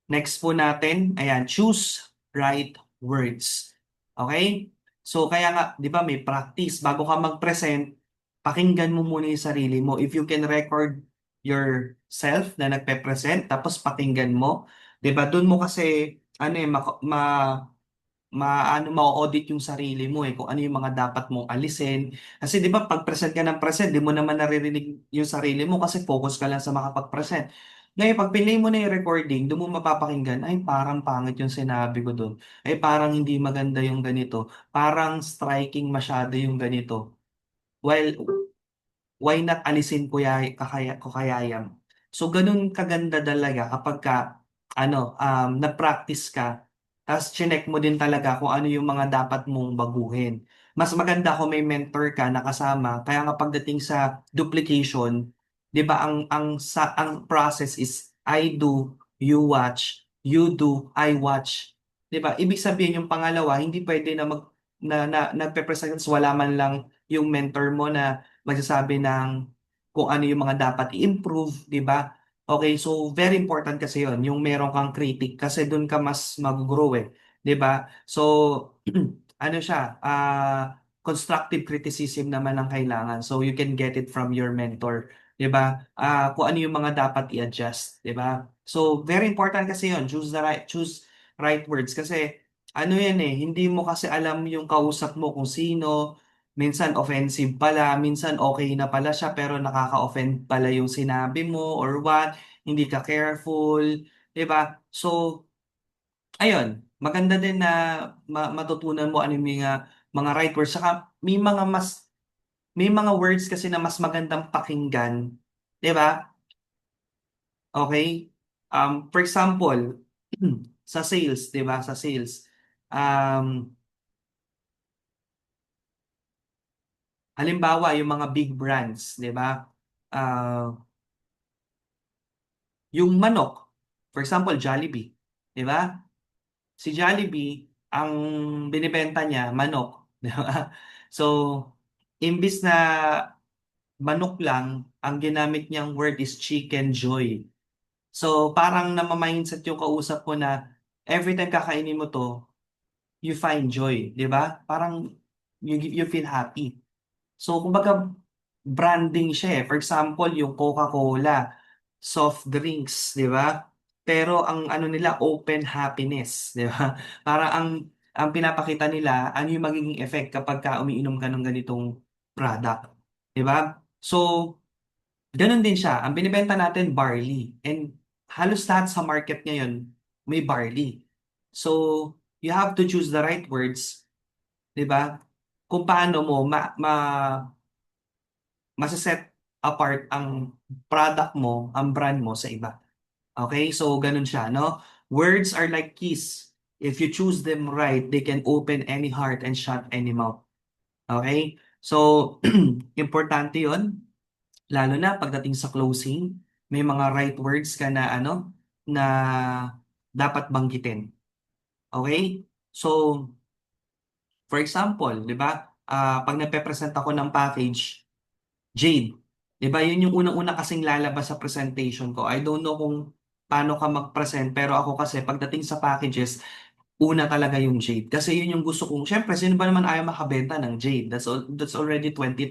S1: Next po natin, ayan, choose right words. Okay? So, kaya nga, di ba, may practice. Bago ka mag-present, pakinggan mo muna yung sarili mo. If you can record yourself na nagpe-present, tapos pakinggan mo, 'di ba? Doon mo kasi ano eh, ma-audit yung sarili mo eh, kung ano yung mga dapat mong alisin. Kasi di ba, pag present ka ng present, di mo naman naririnig yung sarili mo kasi focus ka lang sa makapag-present. Ngayon, pag pinay mo na yung recording, doon mo mapapakinggan, ay parang pangit yung sinabi ko doon. Ay parang hindi maganda yung ganito. Parang striking masyado yung ganito. While why not alisin ko kaya yan. So, ganun kaganda talaga kapag ka, nag-practice ka, tapos chinek mo din talaga kung ano yung mga dapat mong baguhin. Mas maganda kung may mentor ka na kasama, kaya nga pagdating sa duplication, 'di ba ang process is I do, you watch, you do, I watch. 'Di ba? Ibig sabihin yung pangalawa, hindi pwede na nagpe-present wala man lang yung mentor mo na magsasabi ng kung ano yung mga dapat i-improve, 'di ba? Okay, so very important kasi 'yon, yung meron kang critic kasi doon ka mas mag-grow eh, 'di ba? So ano siya, constructive criticism naman ang kailangan. So you can get it from your mentor, 'di ba? Kung ano yung mga dapat i-adjust, 'di ba? So very important kasi 'yon, choose right words kasi ano yan eh, hindi mo kasi alam yung kausap mo kung sino. Minsan offensive pala, minsan okay na pala siya pero nakaka-offend pala yung sinabi mo or what, hindi ka careful, 'di ba? So, ayun, maganda din na matutunan mo ano yung mga right words. Saka may mga words kasi na mas magandang pakinggan, 'di ba? Okay? For example, sa sales, 'di ba? Sa sales, um, halimbawa yung mga big brands, 'di ba? Ah, yung manok, for example, Jollibee, 'di ba? Si Jollibee, ang binibenta niya manok, 'di ba? So, imbis na manok lang, ang ginamit niyang word is chicken joy. So, parang namamindset yung kausap ko na every time kakainin mo to, you find joy, 'di ba? Parang you feel happy. So, kumbaga, branding siya eh. For example, yung Coca-Cola, soft drinks, di ba? Pero ang ano nila, open happiness, di ba? Para ang pinapakita nila, ano yung magiging effect kapag ka umiinom ka ng ganitong product, di ba? So, ganun din siya. Ang binibenta natin, barley. And halos lahat sa market ngayon, may barley. So, you have to choose the right words, di ba? Kung paano mo masaset apart ang product mo, ang brand mo sa iba. Okay? So, ganun siya, no? Words are like keys. If you choose them right, they can open any heart and shut any mouth. Okay? So, importante yon, lalo na pagdating sa closing, may mga right words ka na na dapat banggitin. Okay? So, for example, 'di ba? Pag nagpe-present ako ng package, Jade. 'Di ba yun yung unang-una kasing lalabas sa presentation ko. I don't know kung paano ka mag-present pero ako kasi pagdating sa packages, una talaga yung Jade. Kasi yun yung gusto kong, syempre sino ba naman ayaw makabenta ng Jade? That's already 20,000.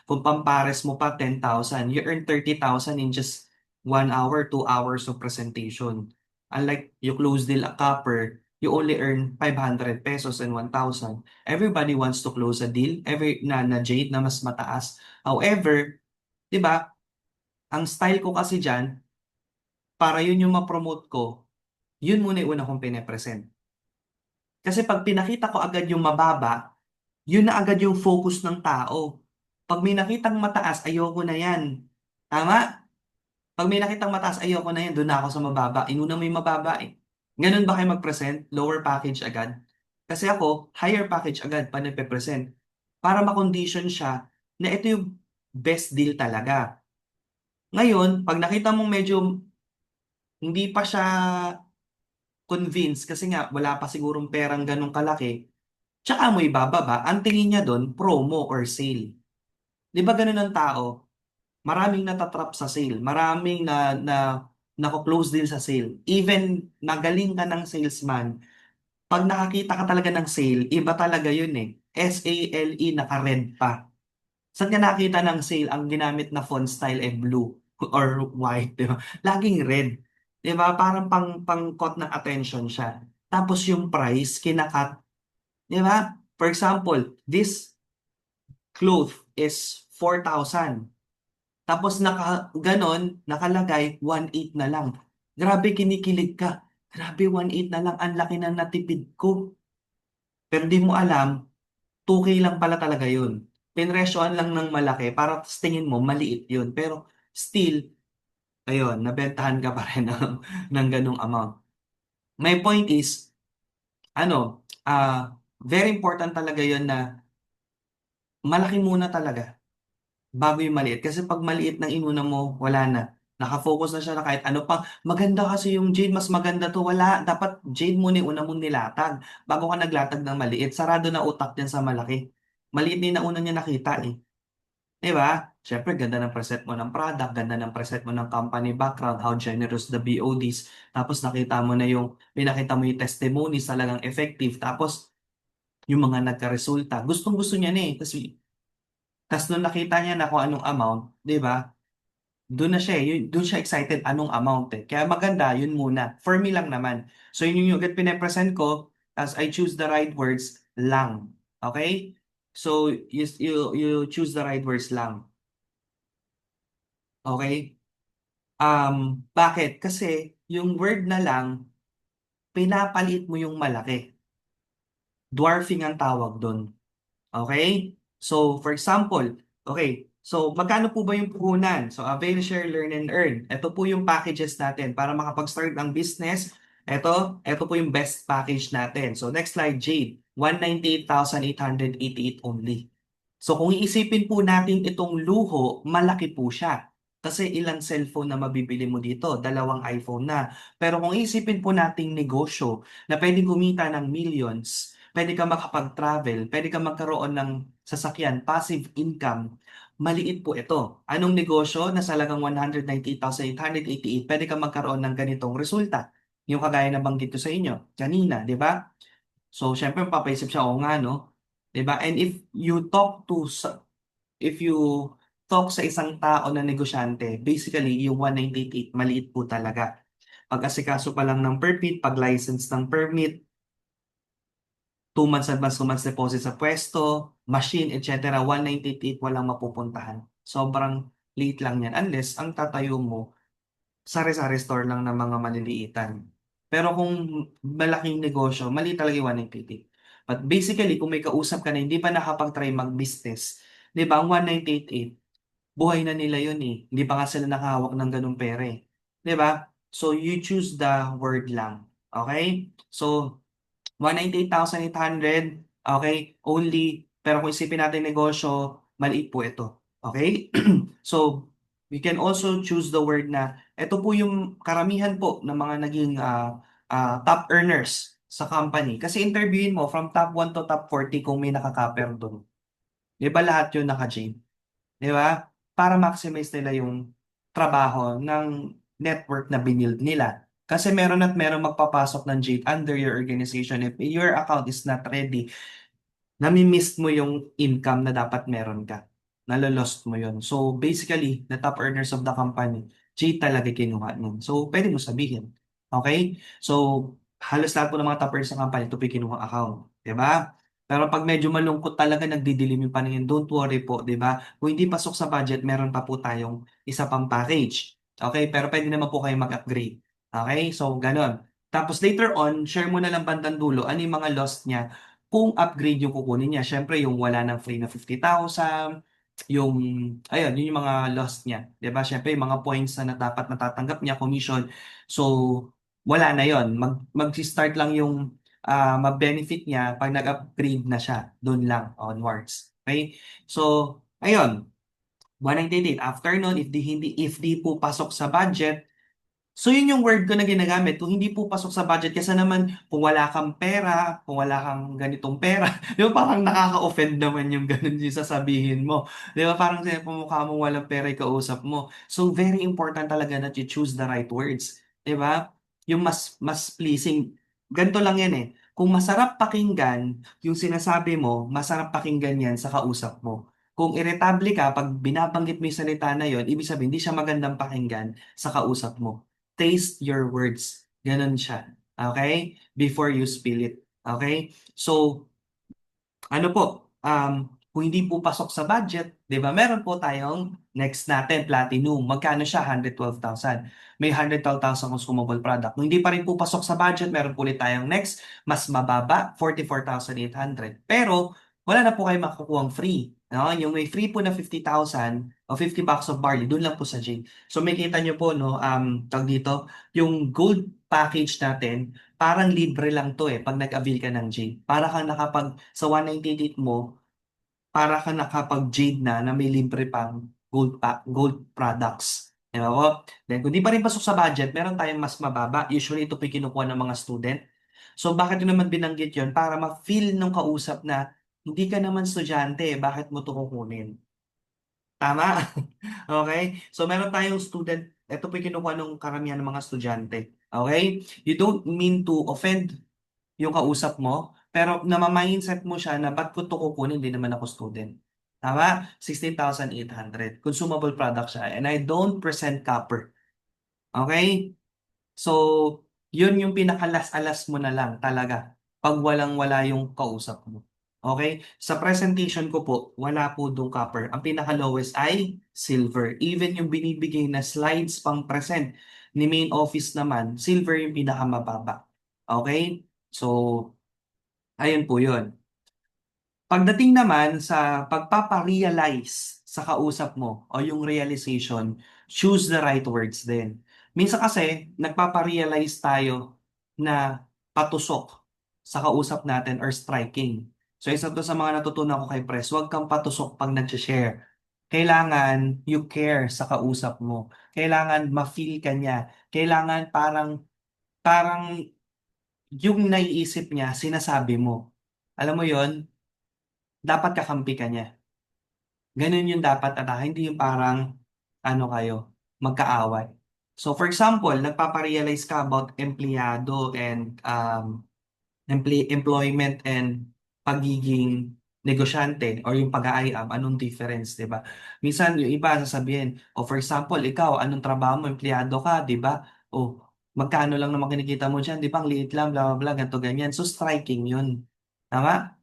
S1: Kung pampares mo pa 10,000, you earn 30,000 in just 1 hour, 2 hours of presentation. Unlike you close deal a copper, you only earn 500 pesos and 1,000. Everybody wants to close a deal, na Jade na mas mataas. However, 'di ba, ang style ko kasi diyan, para yun yung ma-promote ko, yun muna yung una kong pine-present. Kasi pag pinakita ko agad yung mababa, yun na agad yung focus ng tao. Pag may nakitang mataas, ayoko na yan. Tama? Pag may nakitang mataas, ayoko na yan. Doon na ako sa mababa. Inuna mo yung mababa eh. Ganun ba kayo mag-present? Lower package agad? Kasi ako, higher package agad pa nagpe-present. Para ma-condition siya na ito yung best deal talaga. Ngayon, pag nakita mong medyo hindi pa siya convinced kasi nga wala pa sigurong perang ganun kalaki, tsaka mo ibababa, ang tingin niya doon, promo or sale. Di ba ganun ang tao? Maraming natatrap sa sale. Maraming nako-close din sa sale. Even magaling ka ng salesman, pag nakakita ka talaga ng sale, iba talaga yun eh. SALE, naka-red pa. Saan ka nakita ng sale ang ginamit na font style ay blue or white, di ba? Laging red. Di ba? Parang pang-caught ng attention siya. Tapos yung price, kinakat. Di ba? For example, this cloth is 4,000. Tapos ganon, nakalagay 1,800 na lang. Grabe, kinikilig ka. Grabe, 1,800 na lang. Ang laki na natipid ko. Pero di mo alam, 2K lang pala talaga yun. Pinresyohan lang ng malaki para sa tingin mo maliit yun. Pero still, ayun, nabentahan ka pa rin ng ganung amount. My point is, very important talaga yun na malaki muna talaga bago yung maliit. Kasi pag maliit ng inuna mo, wala na. Nakafocus na siya na kahit ano pang, maganda kasi yung Jade, mas maganda to. Wala, dapat Jade muna yung una mong nilatag bago ka naglatag ng maliit. Sarado na utak niyan sa malaki. Maliit din na una niya nakita eh. Di ba? Siyempre, ganda ng preset mo ng product, ganda ng preset mo ng company background, how generous the BODs. Tapos nakita mo na pinakita mo yung testimonies talagang effective. Tapos, yung mga nagka-resulta. Gustong-gusto niya na eh. Tapos nung nakita niya na kung anong amount, di ba? Doon siya excited anong amount eh. Kaya maganda, yun muna. For me lang naman. So yun yung pinapresent ko as I choose the right words lang. Okay? So you choose the right words lang. Okay? Bakit? Kasi yung word na lang, pinapaliit mo yung malaki. Dwarfing ang tawag doon. Okay? So, for example, okay, so magkano po ba yung puhunan? So, avail, share, learn, and earn. Ito po yung packages natin para makapag-start ng business. Ito po yung best package natin. So, next slide, Jade. 198,888 only. So, kung iisipin po natin itong luho, malaki po siya. Kasi ilang cellphone na mabibili mo dito? Dalawang iPhone na. Pero kung iisipin po nating negosyo na pwedeng kumita ng millions, pwede ka makapag-travel, pwede ka magkaroon ng sasakyan, passive income, maliit po ito. Anong negosyo na sa halagang 198,888, pwede ka magkaroon ng ganitong resulta? Yung kagaya na banggit ko sa inyo kanina, di ba? So, syempre, papaisip siya, o nga, no? Di ba? And if you talk sa isang tao na negosyante, basically, yung 198 maliit po talaga. Pag-asikaso pa lang ng permit, pag-license ng permit, 2 months advance, 2 months deposit sa pwesto, machine, etc. 198 walang mapupuntahan. Sobrang late lang yan. Unless ang tatayo mo, sari-sari store lang ng mga maliliitan. Pero kung malaking negosyo, mali talaga yung 198. But basically, kung may kausap ka na hindi pa nakapag-try mag-business, di ba, ang 198, buhay na nila yun eh. Hindi pa nga sila nakahawak ng ganung pera eh. Di ba? So, you choose the word lang. Okay? So, 198,800, okay? Only, pero kung isipin natin negosyo, maliit po ito. Okay? So, we can also choose the word na, ito po yung karamihan po ng mga naging top earners sa company. Kasi interviewin mo from top 1 to top 40 kung may nakaka-pair doon. Di ba lahat yun naka-J? Di ba? Para maximize nila yung trabaho ng network na binild nila. Kasi meron at meron magpapasok ng Jade under your organization. If your account is not ready, nami-miss mo yung income na dapat meron ka. Nalolost mo yon. So basically, the top earners of the company, Jade talaga kinuha nun. So pwede mo sabihin. Okay? So halos lahat po ng mga top earners ng company, ito po yung kinuha account. Diba? Pero pag medyo malungkot talaga, nagdidilim yung paningin, don't worry po, di ba? Kung hindi pasok sa budget, meron pa po tayong isa pang package. Okay? Pero pwede naman po kayo mag-upgrade. Okay? So, ganun. Tapos later on, share mo na lang bandang dulo, ano yung mga lost niya kung upgrade yung kukunin niya. Syempre, yung wala ng free na 50,000, yung, ayun, yun yung mga lost niya. Di ba? Syempre, yung mga points na dapat natatanggap niya, commission. So, wala na yon. Mag-start lang yung ma-benefit niya pag nag-upgrade na siya. Doon lang, onwards. Okay? So, ayun. 198. After nun, if di po pasok sa budget, so yun yung word ko na ginagamit. Kung hindi po pasok sa budget, kasi naman kung wala kang pera, kung wala kang ganitong pera, di ba parang nakaka-offend naman yung ganun yung sasabihin mo. Di ba parang pumukha mong walang pera yung kausap mo. So very important talaga that you choose the right words. Di ba? Yung mas pleasing. Ganito lang yan eh. Kung masarap pakinggan, yung sinasabi mo, masarap pakinggan yan sa kausap mo. Kung irritable ka, pag binabanggit mo yung salita na yon, ibig sabihin, hindi siya magandang pakinggan sa kausap mo. Taste your words. Ganon siya. Okay? Before you spill it. Okay? So, ano po, kung hindi po pasok sa budget, di ba, meron po tayong next natin, Platinum. Magkano siya? 112,000. May 112,000 consumable product. Kung hindi pa rin po pasok sa budget, meron po ulit tayong next, mas mababa, 44,800. Pero, wala na po kayo makukuhang free. No? Yung may free po na 50,000 o 50 bucks of barley, doon lang po sa Jing. So, may kita nyo po, no, tag dito, yung gold package natin, parang libre lang to pag nag-avail ka ng Jing. Para kang nakapag sa 198 mo, para ka nakapag-Jade na may libre pang gold products. Di ba po? Then, kung di pa rin pasok sa budget, meron tayong mas mababa. Usually, ito po yung kinukuha ng mga student. So, bakit yun naman binanggit yun? Para ma-feel ng kausap na hindi ka naman estudyante, bakit mo ito kukunin? Tama? Okay? So, meron tayong student, ito po yung kinukuha ng karamihan ng mga estudyante. Okay? You don't mean to offend yung kausap mo, pero namamindset mo siya na ba't ko to kukunin, hindi naman ako student. Tama? 16,800. Consumable product siya. And I don't present copper. Okay? So, yun yung pinakalas-alas mo na lang talaga pag walang-wala yung kausap mo. Okay? Sa presentation ko po, wala po dong copper. Ang pinaka-lowest ay silver. Even yung binibigay na slides pang present ni main office naman, silver yung pinakamababa. Okay? So, ayun po yun. Pagdating naman sa pagpaparealize sa kausap mo o yung realization, choose the right words din. Minsan kasi, nagpaparealize tayo na patusok sa kausap natin or striking. So isa to sa mga natutunan ko kay Pres, huwag kang patusok pag nag-share. Kailangan you care sa kausap mo. Kailangan ma-feel ka niya. Kailangan parang yung naiisip niya, sinasabi mo. Alam mo yon, dapat kakampi ka niya. Ganun yung dapat hindi yung parang ano kayo, magkaaway. So for example, nagpaparealize ka about empleyado and employment and pagiging negosyante or yung pag-aayam, anong difference, di ba? Minsan yung iba sasabihin, o for example, ikaw, anong trabaho mo, empleyado ka, di ba? O magkano lang naman kinikita mo dyan, di ba? Ang liit lang, bla bla bla, ganito ganyan. So striking yun. Tama?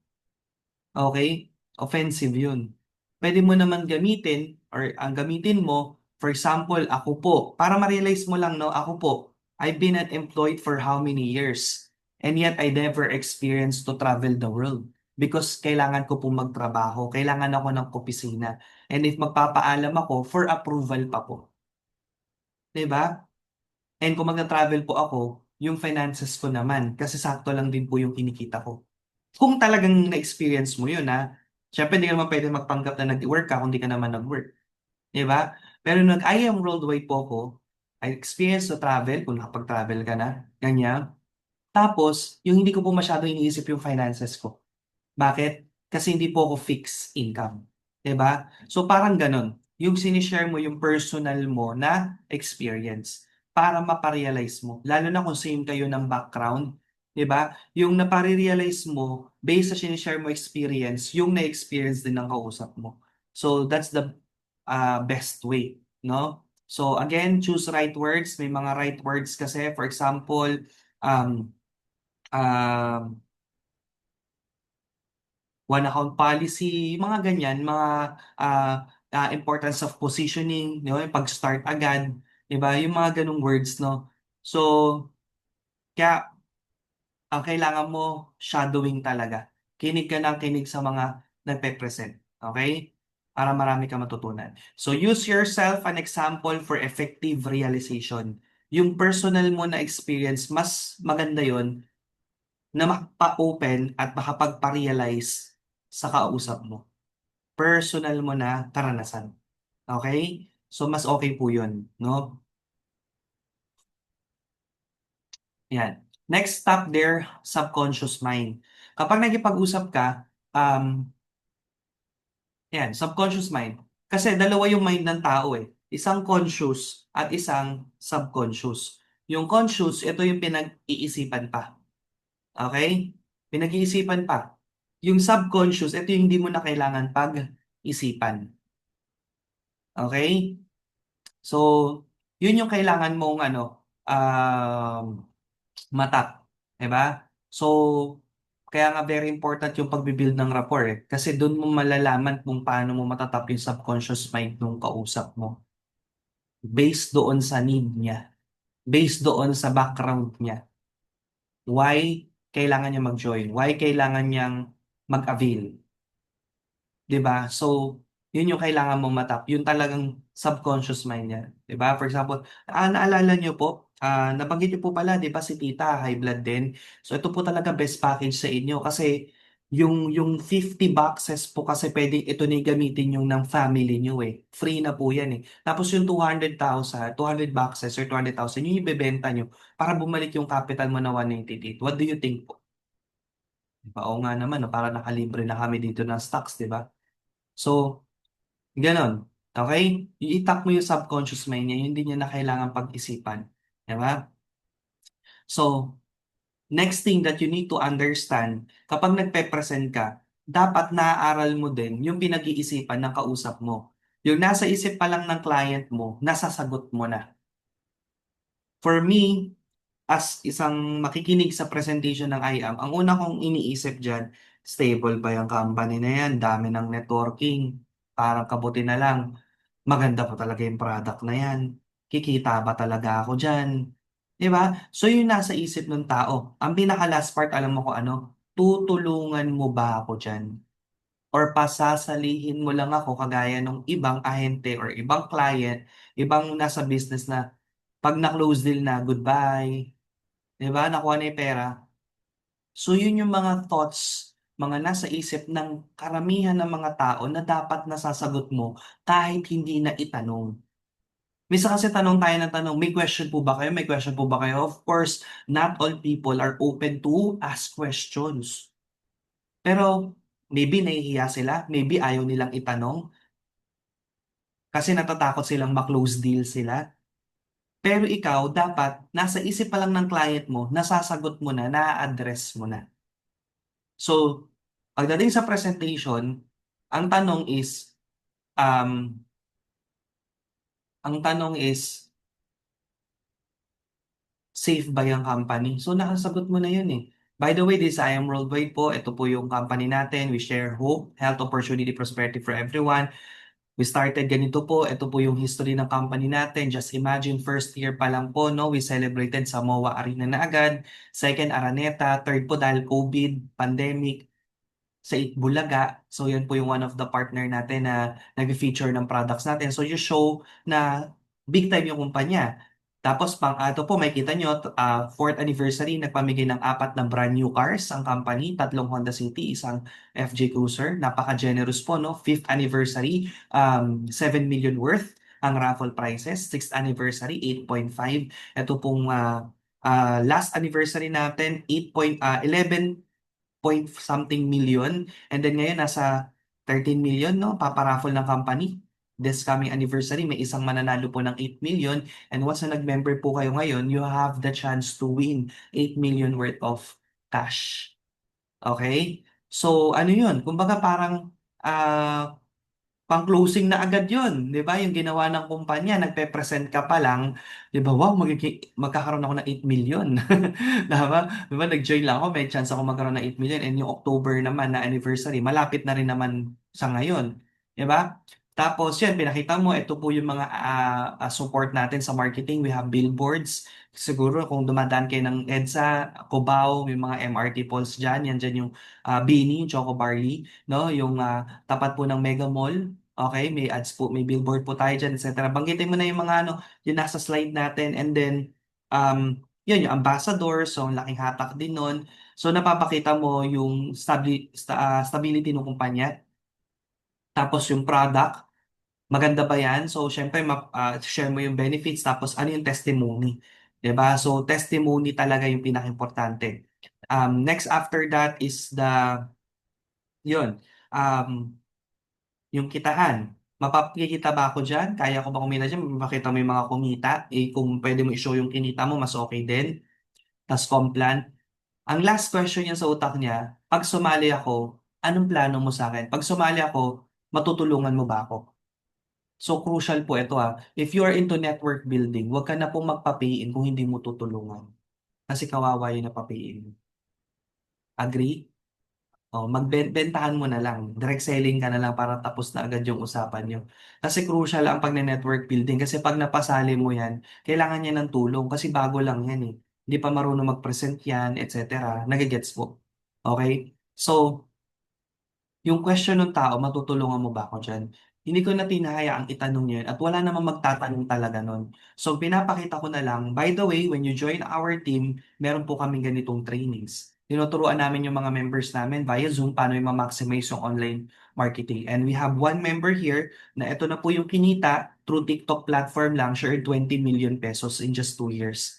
S1: Okay? Offensive yun. Pwede mo naman gamitin or ang gamitin mo, for example, ako po, para ma-realize mo lang, no, ako po, I've been unemployed for how many years? And yet I never experienced to travel the world because kailangan ko po magtrabaho, kailangan ako ng opisina. And if magpapaalam ako, for approval pa po. 'Di ba? And kung magta-travel po ako, yung finances ko naman, kasi sakto lang din po yung kinikita ko. Kung talagang na-experience mo yun, ha? Siyempre, hindi ka naman pwede magpanggap na nag-work ka kung di ka naman nag-work. Di ba? Pero nag-I am worldwide po ako, I experience to travel, kung nakapag-travel ka na, ganyan. Tapos, yung hindi ko po masyado iniisip yung finances ko. Bakit? Kasi hindi po ako fixed income. 'Di ba? So parang ganun. Yung sinishare mo yung personal mo na experience para maparealize mo. Lalo na kung same kayo ng background. 'Di ba? Yung napare-realize mo based sa sinishare mo experience, yung na-experience din ng kausap mo. So that's the best way, no? So again, choose right words. May mga right words kasi. For example, um, um, one account policy, mga ganyan, mga importance of positioning, di ba? Yung pag-start agad, di ba? Yung mga ganung words, no? So, kaya ang kailangan mo, shadowing talaga. Kinig ka ng kinig sa mga nagpe-present. Okay? Para marami ka matutunan. So, use yourself an example for effective realization. Yung personal mo na experience, mas maganda yon na makapa-open at makapagpa-realize sa kausap mo. Personal mo na karanasan. Okay? So, mas okay po yun. No? Yan. Next stop there, subconscious mind. Kapag nagipag-usap ka, yan, subconscious mind. Kasi dalawa yung mind ng tao eh. Isang conscious at isang subconscious. Yung conscious, ito yung pinag-iisipan pa. Okay? Pinag-iisipan pa. Yung subconscious, ito yung hindi mo na kailangan pag-isipan. isipan. Okay? So, yun yung kailangan mong matap. 'Di ba? So, kaya nga very important yung pagbibuild ng rapport eh. Kasi doon mo malalaman kung paano mo matatap yung subconscious mind nung kausap mo. Based doon sa need niya. Based doon sa background niya. Why kailangan niya mag-join? Why kailangan niyang mag-avail? 'Di ba? So, yun yung kailangan mong matap. Yung talagang subconscious mind niya. 'Di ba? For example, naalala niyo po, nabanggit niyo po pala, 'di ba si tita, high blood din. So, ito po talaga best package sa inyo kasi yung 50 boxes po kasi pwede ito na yung gamitin yung ng family niyo eh. Free na po yan eh. Tapos yung 200,000, 200 boxes or 200,000, yung ibebenta niyo para bumalik yung capital mo na 198. What do you think po? Diba? Oo nga naman, no? Para nakalibre na kami dito ng stocks, di ba? So, ganon. Okay? I-tap mo yung subconscious mind niya, yun din niya na kailangan pag-isipan. Diba? So, next thing that you need to understand, kapag nagpe-present ka, dapat naaaral mo din yung pinag-iisipan ng kausap mo. Yung nasa isip pa lang ng client mo, nasasagot mo na. For me, as isang makikinig sa presentation ng IAM, ang una kong iniisip dyan, stable ba yung company na yan? Dami ng networking. Parang kabuti na lang. Maganda pa talaga yung product na yan. Kikita ba talaga ako dyan? 'Di ba? So yun nasa isip ng tao. Ang pinaka last part, alam mo ko ano? Tutulungan mo ba ako dyan? Or pasasalihin mo lang ako kagaya ng ibang ahente or ibang client, ibang nasa business na pag na-close deal na, goodbye. 'Di ba? Nakuha na yung pera. So yun yung mga thoughts, mga nasa isip ng karamihan ng mga tao na dapat nasasagot mo kahit hindi na itanong. Minsan kasi tanong tayo ng tanong, may question po ba kayo? May question po ba kayo? Of course, not all people are open to ask questions. Pero maybe nahihiya sila, maybe ayaw nilang itanong kasi natatakot silang ma-close deal sila. Pero ikaw, dapat, nasa isip pa lang ng client mo, nasasagot mo na, na-address mo na. So, pagdating sa presentation, ang tanong is, um, ang tanong is, safe ba yung company? So, nakasagot mo na yun eh. By the way, this I am Worldwide po. Ito po yung company natin. We share hope, health, opportunity, prosperity for everyone. We started ganito po. Ito po yung history ng company natin. Just imagine, first year pa lang po, no? We celebrated sa MOA Arena na agad. Second, Araneta. Third po dahil COVID, pandemic sa Itbulaga. So, yan po yung one of the partner natin na nag-feature ng products natin. So, you show na big time yung kumpanya. Tapos, pang ato po, may kita nyo, fourth anniversary, nagpamigay ng 4 na brand new cars ang company, 3 Honda City, isang FJ Cruiser. Napaka-generous po, no? Fifth anniversary, 7 million worth ang raffle prizes. Sixth anniversary, 8.5. Ito pong last anniversary natin, 11 point something million. And then ngayon, nasa 13 million, no? Paparaffle ng company. This coming anniversary, may isang mananalo po ng 8 million. And once na nag-member po kayo ngayon, you have the chance to win 8 million worth of cash. Okay? So, ano yun? Kumbaga parang pang-closing na agad yun, 'di ba? Yung ginawa ng kumpanya, nagpe-present ka pa lang, 'di ba? Wow, magkakaroon ako ng 8 million. 'Di ba? 'Di ba, nag-join lang ako, may chance ako magkaroon ng 8 million and yung October naman na anniversary, malapit na rin naman sa ngayon, 'di ba? Tapos yan, pinakita mo, ito po yung mga support natin sa marketing. We have billboards. Siguro kung dumadaan kayo ng EDSA, Cubao, may mga MRT polls dyan. Yan dyan yung Bini, Choco Barley, no? Yung tapat po ng Mega Mall. Okay, may ads po, may billboard po tayo dyan, etc. Banggitin mo na yung mga yung nasa slide natin, and then yun, yung ambassador, so ang laking hatak din nun. So napapakita mo yung stability ng kumpanya. Tapos yung product, maganda ba yan? So syempre share mo yung benefits, tapos ano yung testimony. 'Di ba? So testimony talaga yung pinaka-importante. Next after that is yun, um, yung kitahan. Mapapakita ba ako dyan? Kaya ko ba kumita dyan? Mapakita mo yung mga kumita. Kung pwede mo i-show yung kinita mo, mas okay din. Tas complan. Ang last question niya sa utak niya, pag sumali ako, anong plano mo sa akin? Pag sumali ako, matutulungan mo ba ako? So crucial po ito if you are into network building, wag ka na pong magpa-pay-in kung hindi mo tutulungan. Kasi kawawa yung napa-pay-in. Agree? Oh, magbentahan mo na lang. Direct selling ka na lang para tapos na agad yung usapan niyo. Kasi crucial ang pagne-network building kasi pag napasali mo yan, kailangan niya ng tulong kasi bago lang yan eh. Hindi pa marunong mag-present yan, etc. Nagigets po. Okay? So, yung question ng tao, matutulungan mo ba ako dyan? Hindi ko na tinahayaang itanong yun at wala namang magtatanong talaga nun. So, pinapakita ko na lang, by the way, when you join our team, meron po kaming ganitong trainings. Tinuturuan namin yung mga members namin via Zoom paano yung ma-maximize yung online marketing. And we have one member here na ito na po yung kinita through TikTok platform lang, siya earned 20 million pesos in just 2 years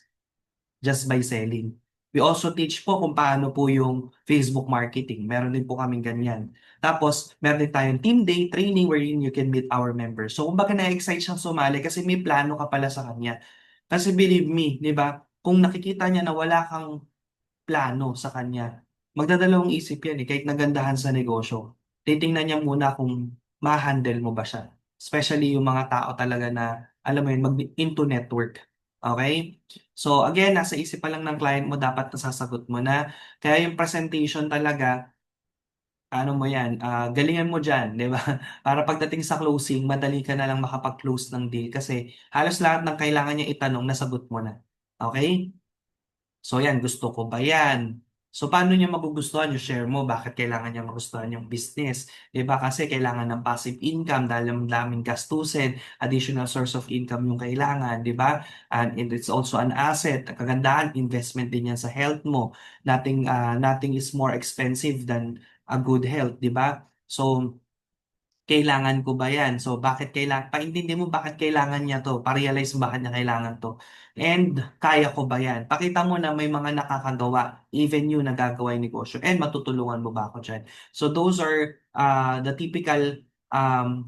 S1: just by selling. We also teach po kung paano po yung Facebook marketing. Meron din po kaming ganyan. Tapos, meron din tayong team day training wherein you can meet our members. So, kumbaga na-excite siyang sumali kasi may plano ka pala sa kanya. Kasi believe me, di ba? Kung nakikita niya na wala kang plano sa kanya, magdadalawang isip yan kahit nagandahan sa negosyo. Titingnan niya muna kung ma-handle mo ba siya. Especially yung mga tao talaga na, alam mo yun, into network. Okay? So again, nasa isip pa lang ng client mo, dapat nasasagot mo na. Kaya yung presentation talaga, ano mo yan, galingan mo dyan, di ba? Para pagdating sa closing, madali ka na lang makapag-close ng deal kasi halos lahat ng kailangan niya itanong, nasagot mo na. Okay? So yan, gusto ko ba yan? So paano niya magugustuhan yung share mo? Bakit kailangan niya magustuhan yung business? 'Di ba? Kasi kailangan ng passive income dahil ang daming gastusin, additional source of income yung kailangan, 'di ba? And it's also an asset. Ang kagandahan, investment din yan sa health mo. Nothing is more expensive than a good health, 'di ba? So kailangan ko ba yan? So, bakit kailangan, paintindi mo bakit kailangan niya to, pa-realize mo bakit niya kailangan to. And, kaya ko ba yan? Pakita mo na may mga nakakagawa, even you nagagawa yung negosyo, and matutulungan mo ba ako dyan? So, those are the typical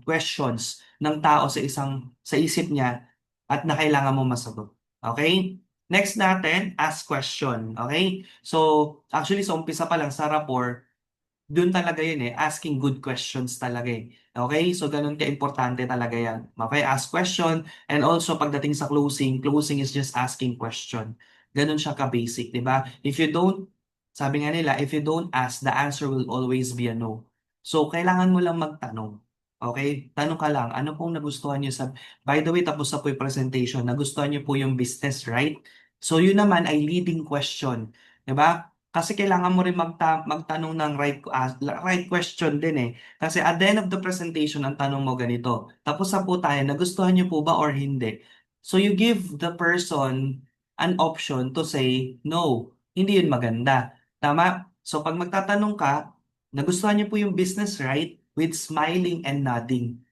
S1: questions ng tao sa isip niya at na kailangan mo masagot. Okay? Next natin, ask question. Okay? So, actually, sa umpisa pa lang sa rapport, doon talaga yun asking good questions talaga Okay? So, ganun ka-importante talaga yan. Okay? Ask question and also pagdating sa closing, closing is just asking question. Ganun siya ka-basic, di ba? If you don't, sabi nga nila, if you don't ask, the answer will always be a no. So, kailangan mo lang magtanong. Okay? Tanong ka lang, ano pong nagustuhan niyo sa... By the way, tapos na po yung presentation, nagustuhan niyo po yung business, right? So, yun naman ay leading question. Di ba? Kasi kailangan mo rin magtanong ng right question din Kasi at the end of the presentation, ang tanong mo ganito, tapos na po tayo, nagustuhan niyo po ba or hindi? So you give the person an option to say, no, hindi yun maganda. Tama? So pag magtatanong ka, nagustuhan niyo po yung business, right? With smiling and nodding.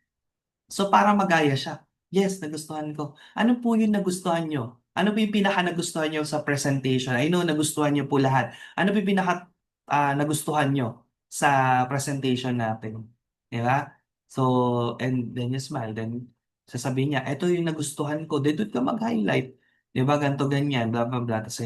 S1: So para magaya siya. Yes, nagustuhan ko. Ano po yung nagustuhan nyo? Ano po yung pinaka nagustuhan nyo sa presentation? I know nagustuhan nyo po lahat. Ano po yung pinaka nagustuhan nyo sa presentation natin? Di ba? So, and then you smile. Then, sasabihin niya, ito yung nagustuhan ko. Then, doon ka mag-highlight. Di ba? Ganto ganyan. Blah, blah, blah. Tapos,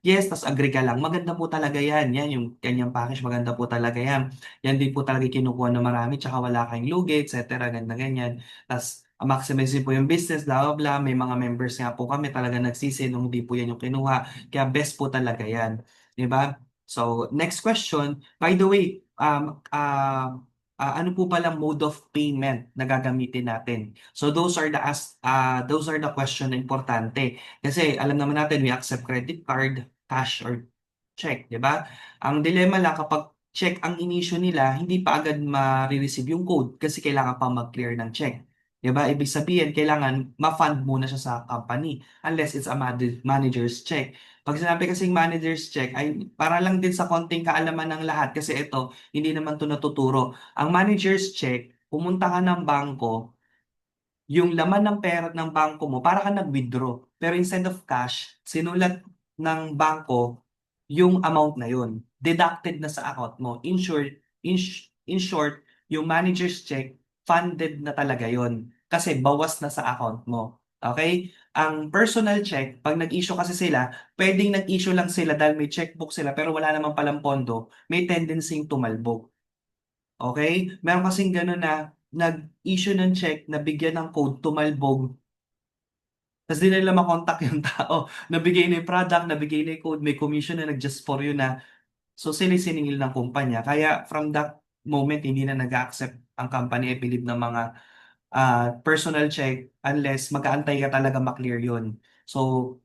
S1: yes, tas agree ka lang. Maganda po talaga yan. Yan, yung kanyang package, maganda po talaga yan. Yan din po talaga kinukuha ng marami. Tsaka wala kayong lugi, etc. Ganda ganyan. Tapos, maximize po yung business, blah, blah, blah. May mga members nga po kami talaga nagsisi nung hindi po yan yung kinuha. Kaya best po talaga yan. Di ba? So, next question. By the way, ano po pala mode of payment na gagamitin natin? So, those are the question na importante. Kasi alam naman natin, we accept credit card, cash, or check, di ba? Ang dilemma lang kapag check ang inisyo nila, hindi pa agad ma-receive yung code kasi kailangan pa mag-clear ng check. Di ba? Ibig sabihin, kailangan ma-fund muna siya sa company unless it's a manager's check. Pag sinabi kasing manager's check, ay para lang din sa konting kaalaman ng lahat kasi ito, hindi naman to natuturo. Ang manager's check, pumunta ka ng bangko, yung laman ng pera ng bangko mo, para ka nag-withdraw. Pero instead of cash, sinulat ng bangko yung amount na yun. Deducted na sa account mo. In short, yung manager's check, funded na talaga yun. Kasi bawas na sa account mo. Okay? Ang personal check, pag nag-issue kasi sila, pwedeng nag-issue lang sila dahil may checkbook sila pero wala namang palang pondo, may tendency tumalbog. Okay? Meron kasing gano'n na nag-issue ng check na bigyan ng code tumalbog, tas di na nila ma-contact yung tao. Nabigay na yung product, nabigay na yung code, may commission na nag-just for you na. So sila yung siningil ng kumpanya. Kaya from that moment, hindi na nag-accept ang company, I believe, ng mga personal check unless mag-aantay ka talaga ma-clear yun. So,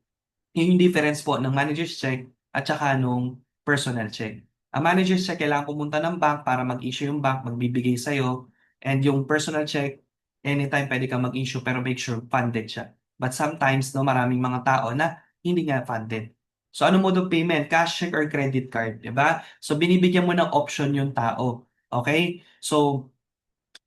S1: yun yung difference po ng manager's check at saka nung personal check. Ang manager's check, kailangan pumunta ng bank para mag-issue yung bank, magbibigay sa'yo. And yung personal check, anytime pwede kang mag-issue pero make sure funded siya. But sometimes, no, maraming mga tao na hindi nga funded. So, ano mode of payment? Cash check or credit card, di ba? So, binibigyan mo ng option yung tao. Okay? So,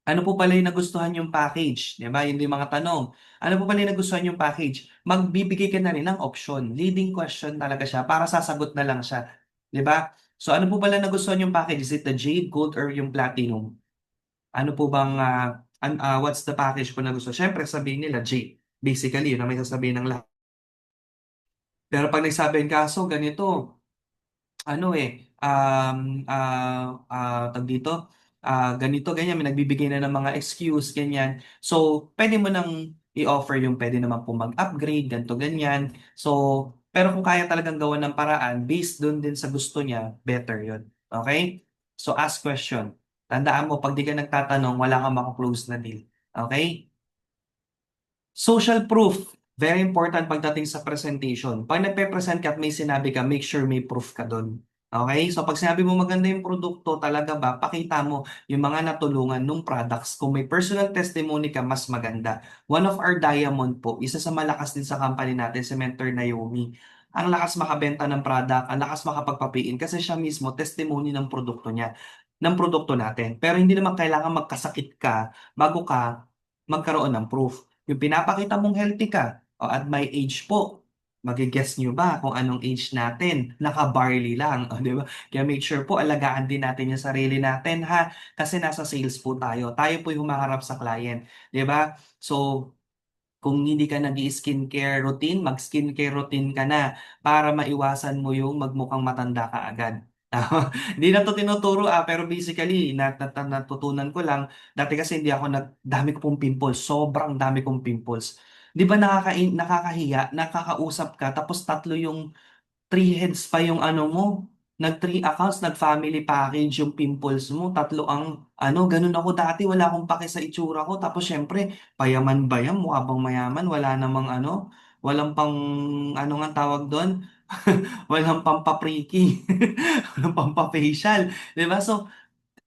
S1: ano po pala yung nagustuhan yung package? Di ba? Yun yung mga tanong. Ano po pala yung nagustuhan yung package? Magbibigay ka na rin ng option. Leading question talaga siya para sasagot na lang siya. Di ba? So ano po pala nagustuhan yung package? Is it the Jade, Gold, or yung Platinum? Ano po bang, what's the package po na gusto? Siyempre sabihin nila Jade. Basically, yun ang may sasabihin ng lahat. Pero pag nagsabi yung kaso, ganito, ano tag dito, ganito, ganyan, may nagbibigay na ng mga excuse, ganyan. So, pwede mo nang i-offer yung pwede naman po mag-upgrade, ganito, ganyan. So, pero kung kaya talagang gawa ng paraan, based doon din sa gusto niya, better yun. Okay? So, ask question. Tandaan mo, pag di ka nagtatanong, wala kang makaklose na deal. Okay? Social proof, very important pagdating sa presentation. Pag nagpe-present ka at may sinabi ka, make sure may proof ka doon. Okay? So pag sinabi mo maganda yung produkto, talaga ba, pakita mo yung mga natulungan ng products. Kung may personal testimony ka, mas maganda. One of our diamond po, isa sa malakas din sa company natin, si Mentor Naomi. Ang lakas makabenta ng product, ang lakas makapagpapiin kasi siya mismo testimony ng produkto niya, ng produkto natin. Pero hindi naman kailangan magkasakit ka bago ka magkaroon ng proof. Yung pinapakita mong healthy ka, o at my age po, magigess nyo ba kung anong age natin? Naka-barley lang, o, di ba? Kaya make sure po, alagaan din natin yung sarili natin, ha? Kasi nasa sales po tayo. Tayo po yung humaharap sa client, di ba? So, kung hindi ka nag-skincare routine, mag-skincare routine ka na para maiwasan mo yung magmukhang matanda ka agad. Hindi na to tinuturo pero basically natutunan ko lang. Dati kasi hindi ako dami ko pong pimples, sobrang dami kong pimples. 'Di ba nakakahiya, nakakausap ka tapos tatlo yung three heads pa yung ano mo. Nag-three accounts, nag-family package yung pimples mo. Tatlo ang ganun ako dati. Wala akong pake sa itsura ko. Tapos syempre, payaman ba yan? Mukha bang mayaman? Wala namang walang pang, nga tawag doon? Walang pampapriki. Walang pampafacial. Diba? So,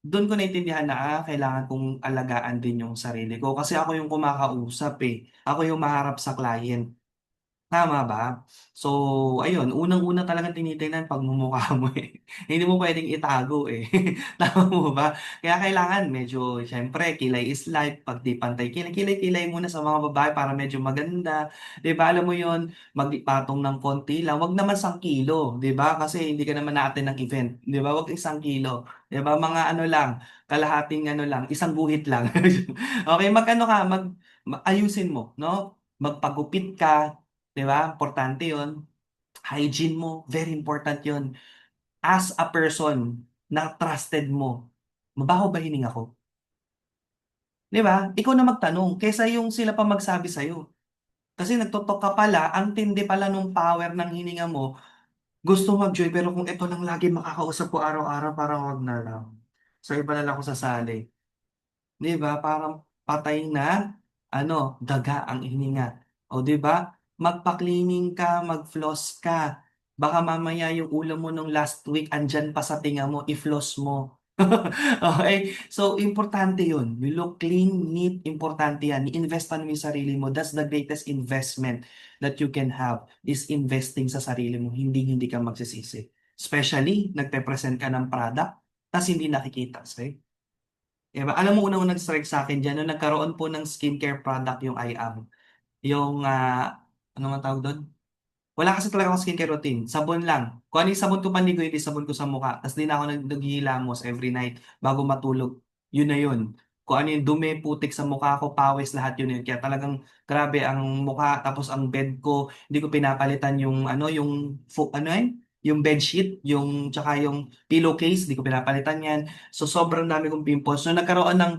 S1: doon ko naintindihan na kailangan kong alagaan din yung sarili ko. Kasi ako yung kumakausap eh. Ako yung maharap sa client. Tama ba? So, ayun, unang-una talagang tinitingnan pagmumukha mo eh. Hindi mo pwedeng itago eh. Tama mo ba? Kaya kailangan medyo, syempre, kilay is life. Pag di pantay kilay, kilay-kilay muna sa mga babae para medyo maganda. Di ba? Alam mo yun, magpatong ng konti lang. Wag naman 1 kilo, di ba? Kasi hindi ka naman natin ng event. Di ba? Wag 1 kilo. Di ba? Mga ano lang, kalahating ano lang, isang guhit lang. Okay, mag-ano ka, ayusin mo, no? Magpagupit ka, 'di ba? Importante 'yon. Hygiene mo, very important 'yon. As a person na trusted mo, mabaho ba hininga ko? 'Di ba? Ikaw na magtanong kaysa yung sila pa magsabi sa'yo. Kasi nagto-talk ka pala, ang tindi pala nung power ng hininga mo, gusto mag-join pero kung ito lang lagi makakausap ko araw-araw, parang wag na lang. So iba na lang ako sasali. 'Di ba? Parang patay na daga ang hininga. O 'di ba? Magpa-cleaning ka, mag-floss ka. Baka mamaya yung ulam mo nung last week andyan pa sa tinga mo, i-floss mo. Okay? So importante 'yun. You look clean, neat, importante 'yan. I-investan mo yung sarili mo. That's the greatest investment that you can have is investing sa sarili mo. Hindi ka magsisisi. Especially nagpe-present ka ng product tas hindi nakikita sa'yo. Diba? Alam mo unang nag-strike sa akin diyan nung nagkaroon po ng skincare product yung I-Am. Yung, ano nga tawag dun? Wala kasi talaga akong skincare routine, sabon lang. Kung ano yung sabon ko panligo, yung sabon ko sa mukha. Tas di na ako naghihilamos every night bago matulog. Yun na yun. Kung ano yung dumi, putik sa mukha ko, pawis, lahat yun yun. Kaya talagang grabe ang mukha, tapos ang bed ko, hindi ko pinapalitan yung yung bedsheet, yung tsaka yung pillowcase, hindi ko pinapalitan yan. So sobrang dami kong pimples. So nagkaroon ng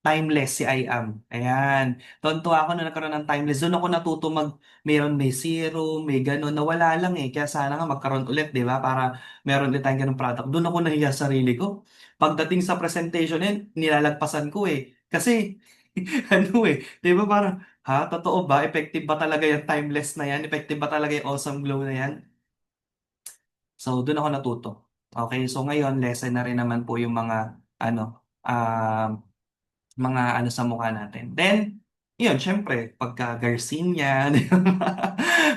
S1: Timeless si I am. Ayan. Tuwan-tuwa ako na nagkaroon ng timeless. Doon ako natuto meron may zero, may gano'n. Nawala lang eh. Kaya sana nga magkaroon ulit, di ba? Para meron din tayong ganung product. Doon ako nahiya sa sarili ko. Pagdating sa presentation yun, nilalagpasan ko eh. Kasi, ano eh, di ba parang, ha, totoo ba? Effective ba talaga yung timeless na yan? Effective ba talaga yung awesome glow na yan? So, doon ako natuto. Okay, so ngayon, lesson na rin naman po yung ano, mga ano sa mukha natin. Then, yun, syempre, pagka Garcinia, di ba?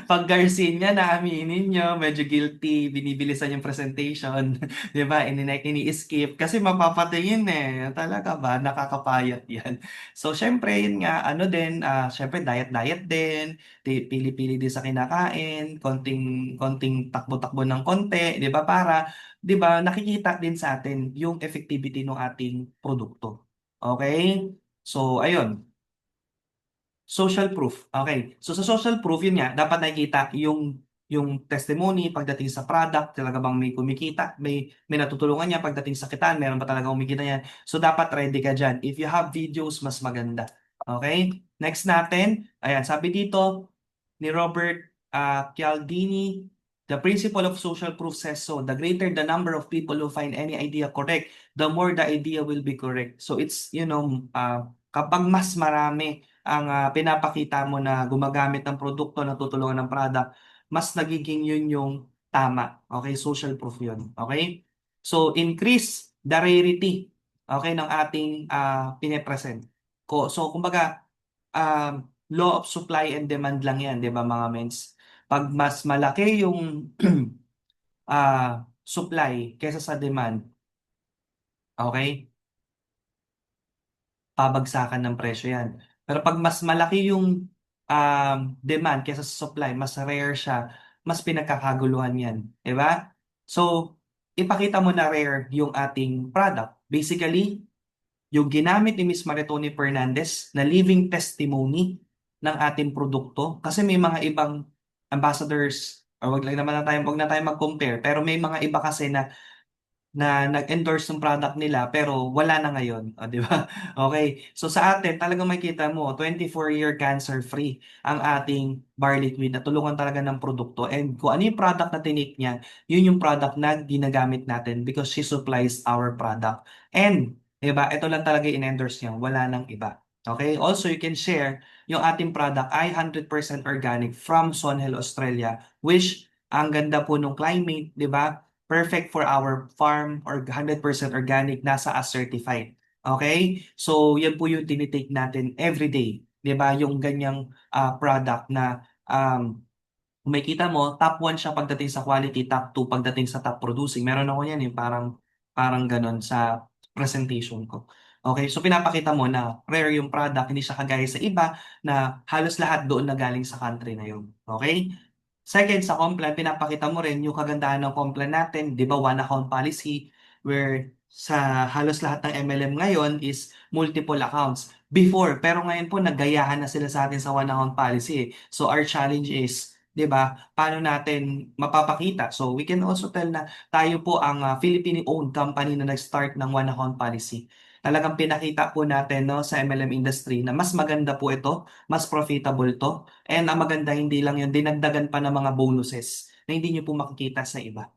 S1: Pag Garcinia, naaminin nyo, medyo guilty, binibilisan yung presentation, di ba? Ini-skip, kasi mapapatingin eh. Talaga ba? Nakakapayat yan. So, syempre, yun nga, ano din, syempre, diet-diet din, pili-pili din sa kinakain, konting takbo-takbo ng konti, di ba? Para, di ba, nakikita din sa atin yung effectivity ng ating produkto. Okay? So, ayun. Social proof. Okay. So, sa social proof, yun nga, dapat nakikita yung testimony pagdating sa product, talaga bang may kumikita, may natutulungan niya pagdating sa kitaan, meron ba talaga kumikita yan. So, dapat ready ka dyan. If you have videos, mas maganda. Okay? Next natin, ayan, sabi dito, ni Robert Cialdini, the principle of social proof says so. The greater the number of people who find any idea correct, the more the idea will be correct. So it's, kapag mas marami ang pinapakita mo na gumagamit ng produkto na tutulungan ng product, mas nagiging yun yung tama. Okay? Social proof yun. Okay? So increase the rarity, okay, ng ating pinepresent. So kumbaga, law of supply and demand lang yan, di ba mga mens? Pag mas malaki yung supply kaysa sa demand, okay, pabagsakan ng presyo yan. Pero pag mas malaki yung demand kaysa sa supply, mas rare siya, mas pinagkakaguluhan yan. Di ba? So, ipakita mo na rare yung ating product. Basically, yung ginamit ni Miss Maritoni Fernandez na living testimony ng ating produkto. Kasi may mga ibang ambassadors, or wag na tayo mag-compare, pero may mga iba kasi na nag-endorse ng product nila pero wala na ngayon, di ba? Okay. So sa atin, talagang makikita mo, 24-year cancer-free ang ating barley queen na tulungan talaga ng produkto. And kung ano yung product na tinake niya, yun yung product na ginagamit natin because she supplies our product. And, di ba, ito lang talaga in-endorse niya, wala nang iba. Okay? Also, you can share yung ating product ay 100% organic from Sonhel, Australia, which ang ganda po ng climate, di ba? Perfect for our farm or 100% organic, nasa as certified. Okay? So, yan po yung tinitake natin every day. 'Di ba? Yung ganyang product na kung makikita mo, top 1 siya pagdating sa quality, top 2 pagdating sa top producing. Meron ako yan yung parang ganon sa presentation ko. Okay, so pinapakita mo na rare yung product, hindi siya kagaya sa iba na halos lahat doon na galing sa country na yun. Okay? Second, sa Complan, pinapakita mo rin yung kagandahan ng Complan natin, di ba, one account policy, where sa halos lahat ng MLM ngayon is multiple accounts. Before, pero ngayon po, naggayahan na sila sa atin sa one account policy. So our challenge is, di ba, paano natin mapapakita? So we can also tell na tayo po ang Philippine-owned company na nag-start ng one account policy. Talagang pinakita po natin, no, sa MLM industry na mas maganda po ito, mas profitable to. And ang maganda, hindi lang yun, dinagdagan pa ng mga bonuses na hindi nyo po makikita sa iba.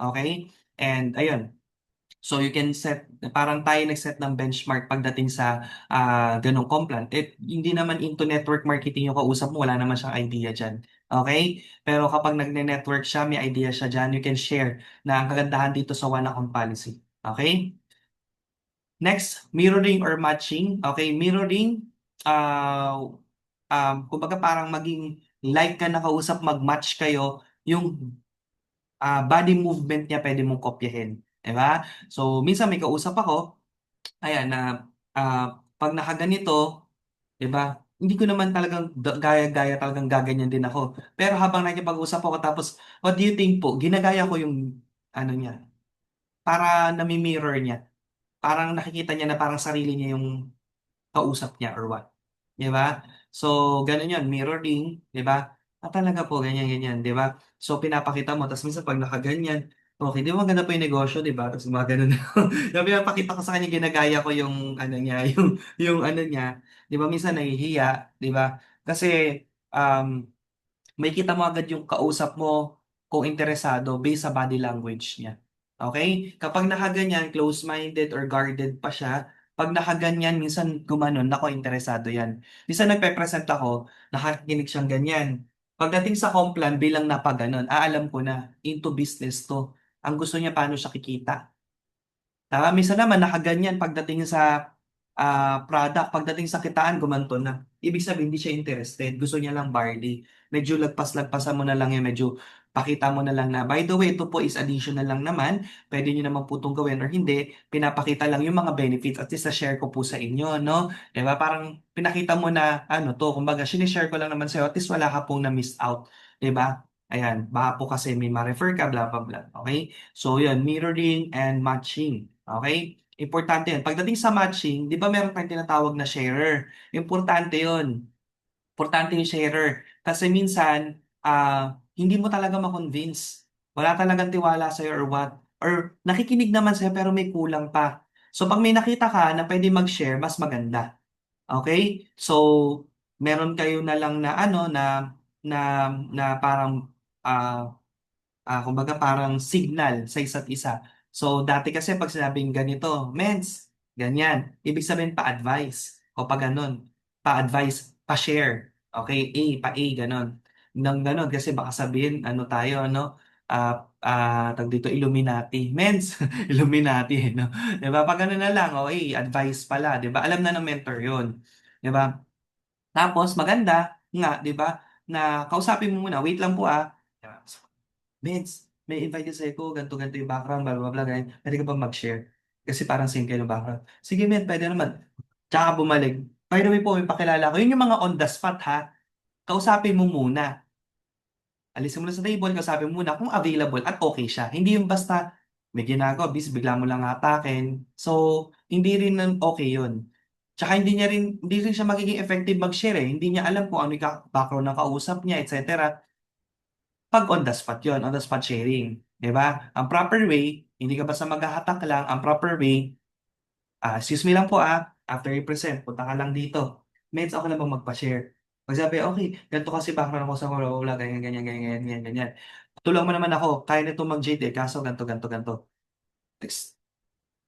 S1: Okay? And ayun, so you can set, parang tayo nag-set ng benchmark pagdating sa ganong Complan. Hindi naman into network marketing yung kausap mo, wala naman siyang idea dyan. Okay? Pero kapag nagne-network siya, may idea siya dyan, you can share na ang kagandahan dito sa one account policy. Okay? Next, mirroring or matching. Okay, mirroring, kumbaga parang maging like ka nakausap, mag-match kayo, yung body movement niya pwede mong kopyahin. Diba? So, minsan may kausap ako, ayan, na pag nakaganito, diba, hindi ko naman talagang gaya-gaya talagang gaganyan din ako. Pero habang nakikipag-usap ako tapos, what do you think po? Ginagaya ko yung, ano niya, para nami-mirror niya. Parang nakikita niya na parang sarili niya yung kausap niya or what. 'Di ba? So, ganun yun, mirroring, 'di ba? Talaga po, ganyan, ganyan, 'di ba? So, pinapakita mo, tapos minsan pag nakaganyan, Okay, 'di ba maganda po yung negosyo, 'di ba? Tapos gumagano'n ako. Sabi pinapakita ko sa kanya ginagaya ko yung ano niya, yung ano niya, 'di ba minsan nahihiya, 'di ba? Kasi, um, makikita mo agad yung kausap mo kung interesado based sa body language niya. Okay? Kapag nakaganyan, close-minded or guarded pa siya, 'pag nakaganyan minsan gumanon, naku interesado 'yan. Minsan nagpe-present ako, nakikinig siyang ganyan. Pagdating sa complan bilang napagano'n, alam ko na into business 'to. Ang gusto niya paano siya kikita. Tama, minsan naman nakaganyan pagdating sa, product, pagdating sa kitaan gumanto na. Ibig sabihin hindi siya interested, gusto niya lang barley. Medyo lagpas-lagpasan mo na lang 'yan, medyo pakita mo na lang na, "By the way, ito po is additional lang naman, puwede niyo naman po 'tong gawin or hindi." Pinapakita lang yung mga benefits at least na-share ko po sa inyo 'no, 'di ba? Parang pinakita mo na ano 'to, kumbaga shine-share ko lang naman sa'yo at least wala ka pong na-miss out, 'di ba? Ayan, baka po kasi may ma-refer ka bla, bla, bla, okey? So 'yun, mirroring and matching. Okay, importante 'yun. Pagdating sa matching, 'di ba meron tayong tinatawag na sharer, importante 'yun. Importante yung sharer. Kasi minsan, hindi mo talaga ma-convince. Wala talagang tiwala sa'yo or what, or nakikinig naman sa'yo pero may kulang pa. So 'pag may nakita ka na puwedeng mag-share, mas maganda, okay. So, meron kayo na lang na ano, na parang, ah kumbaga parang signal sa isa't isa. So, dati kasi 'pag sinabing ganito, "Mens," ganyan. Ibig sabihin pa-advice o pa gano'n, pa-advice, pa-share, okey, pa-A, gano'n. Ng gano'n kasi baka sabihin ano tayo ano, tawag dito, Illuminati. "Mens," Illuminati, eh, 'no? 'Di ba 'pag gano'n na lang, o advice pala, 'di ba? Alam na ng mentor 'yun, 'di ba? Tapos maganda nga, 'di ba, na kausapin mo muna, "Wait lang po, ah." "Meds, may invite kasi ako, ganito, ganito yung background, bla, bla, bla, ganyan. Puwede ka ba mag-share? Kasi parang same kayo ng background." "Sige men, puwede naman." Tsaka bumalik, "By the way po, may pakilala ko." Yun yung mga on the spot ha, kausapin mo muna. Alisin mo na sa table, kausapin mo muna kung available at okey siya. Hindi yung basta may ginagawa, bis bigla mo lang atakin. So, hindi rin nun okey yun. Tsaka hindi rin siya magiging effective mag-share, eh, hindi niya alam kung ano yung background ng kausap niya, et cetera. 'Pag on the spot yun, on the spot sharing, 'di ba? Ang proper way, hindi ka basta maghahatak lang, ang proper way, "Excuse me lang po, after you present punta ka lang dito. Meds, okey lang bang magpa-share?" 'Pag sabi, "Okey, ganito kasi background ko sa bla, bla, bla, ganyan, ganyan, ganyan, ganyan, ganyan. Tulungan mo naman ako, kaya nito mag-JD kaso ganito, ganito, ganito."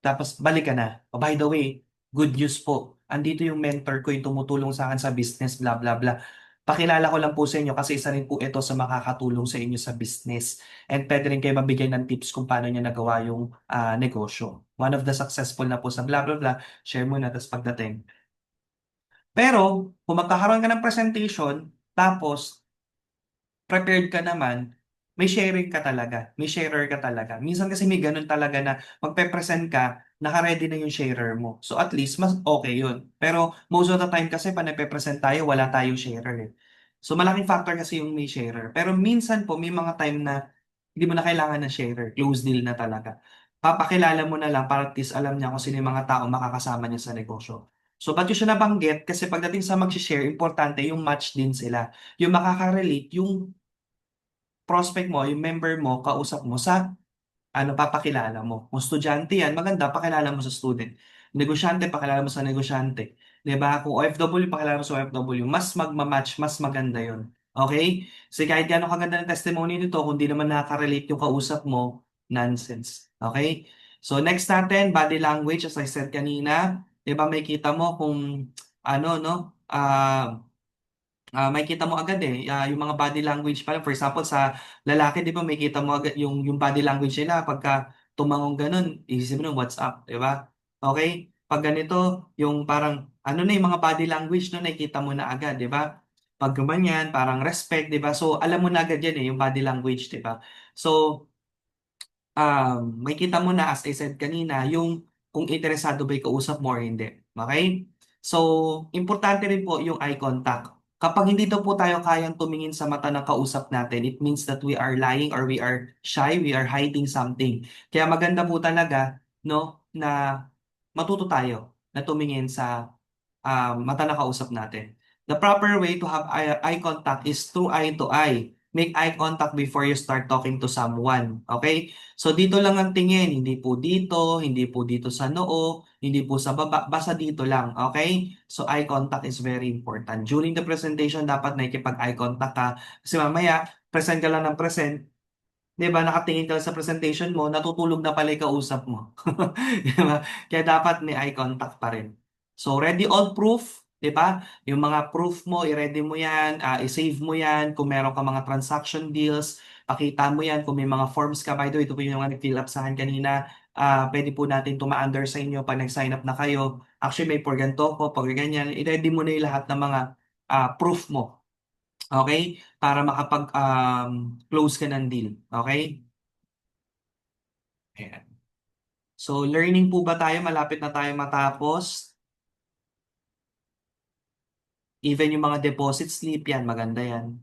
S1: Tapos balik ka na, "Oh, by the way, good news po, andito yung mentor ko, yung tumutulong sa'kin sa business bla, bla, bla. Pakilala ko lang po sa inyo kasi isa rin po ito sa makakatulong sa inyo sa business and puwede rin kayo mabigyan ng tips kung paano niya nagawa yung, negosyo. One of the successful na po sa bla, bla, bla, share mo na ta's pagdating." Pero kung magkakaroon ka ng presentation tapos prepared ka naman, may sharing ka talaga, may sharer ka talaga. Minsan kasi may gano'n talaga na magpe-present ka, naka-ready na yung sharer mo. So at least mas okey yun. Pero most of the time kasi 'pag nagpe-present tayo wala tayong sharer, eh. So malaking factor kasi yung may sharer. Pero minsan po may mga time na hindi mo na kailangan ng sharer, close deal na talaga. Papakilala mo na lang para at least alam niya kung sino yung mga taong makakasama niya sa negosyo. So ba't ko siya nabanggit, kasi pagdating sa magse-share importante yung match din sila, yung makaka-relate yung prospect mo, yung member mo, kausap mo sa papakilala mo. Kung estudyante 'yan, maganda pakilala mo sa student. Negosyante, pakilala mo sa negosyante, 'di ba? Kung OFW, pakilala mo sa OFW, mas magma-match, mas maganda 'yun, okey? Kasi kahit gaano kaganda ng testimony nito kung 'di naman nakaka-relate yung kausap mo, nonsense, okey? So next natin, body language, as I said kanina, 'di ba makikita mo kung ano 'no, makikita mo agad, eh, yung mga body language pa lang. For example, sa lalaki 'di ba makikita mo agad yung body language nila pagka tumangong gano'n, iisipin mo, "What's up?" 'Di ba? Okey, 'pag ganito yung parang ano na, yung mga body language nun nakikita mo na agad, 'di ba? 'Pag gumanyan parang respect, 'di ba? So, alam mo na agad yan, eh, yung body language, 'di ba? So, makikita mo na as I said kanina yung kung interesado ba yung kausap mo or hindi, okey? So, importante rin po yung eye contact. Kapag hindi daw po tayo kayang tumingin sa mata ng kausap natin, it means that we are lying or we are shy, we are hiding something. Kaya maganda po talaga 'no, na matuto tayo na tumingin sa mata ng kausap natin. The proper way to have eye contact is through eye to eye. make eye contact before you start talking to someone. Okay? So dito lang ang tingin, hindi po dito sa noo, hindi po sa baba, basta dito lang. Okay? So eye contact is very important. During the presentation, dapat nakikipag-eye contact ka. Kasi mamaya, present ka lang ng present, 'di ba, nakatingin ka sa presentation mo, natutulog na pala yung kausap mo. 'Di ba? Kaya dapat may eye contact pa rin. So, ready all proof, 'di ba? Yung mga proof mo, i-ready mo 'yan, i-save mo 'yan. Kung meron ka mga transaction deals, pakita mo 'yan. Kung may mga forms ka, by the way, ito po yung mga nag-fill up sa akin kanina. Pwede po natin tuma-under sa inyo pag nag-sign up na kayo. Actually, may for ganito ko, pag ganyan. I-ready mo na yung lahat ng mga proof mo. Okay? Para makapag close ka ng deal. Okay? Ayan. So, learning po ba tayo? Malapit na tayo matapos. Even yung mga deposit slip yan, maganda yan.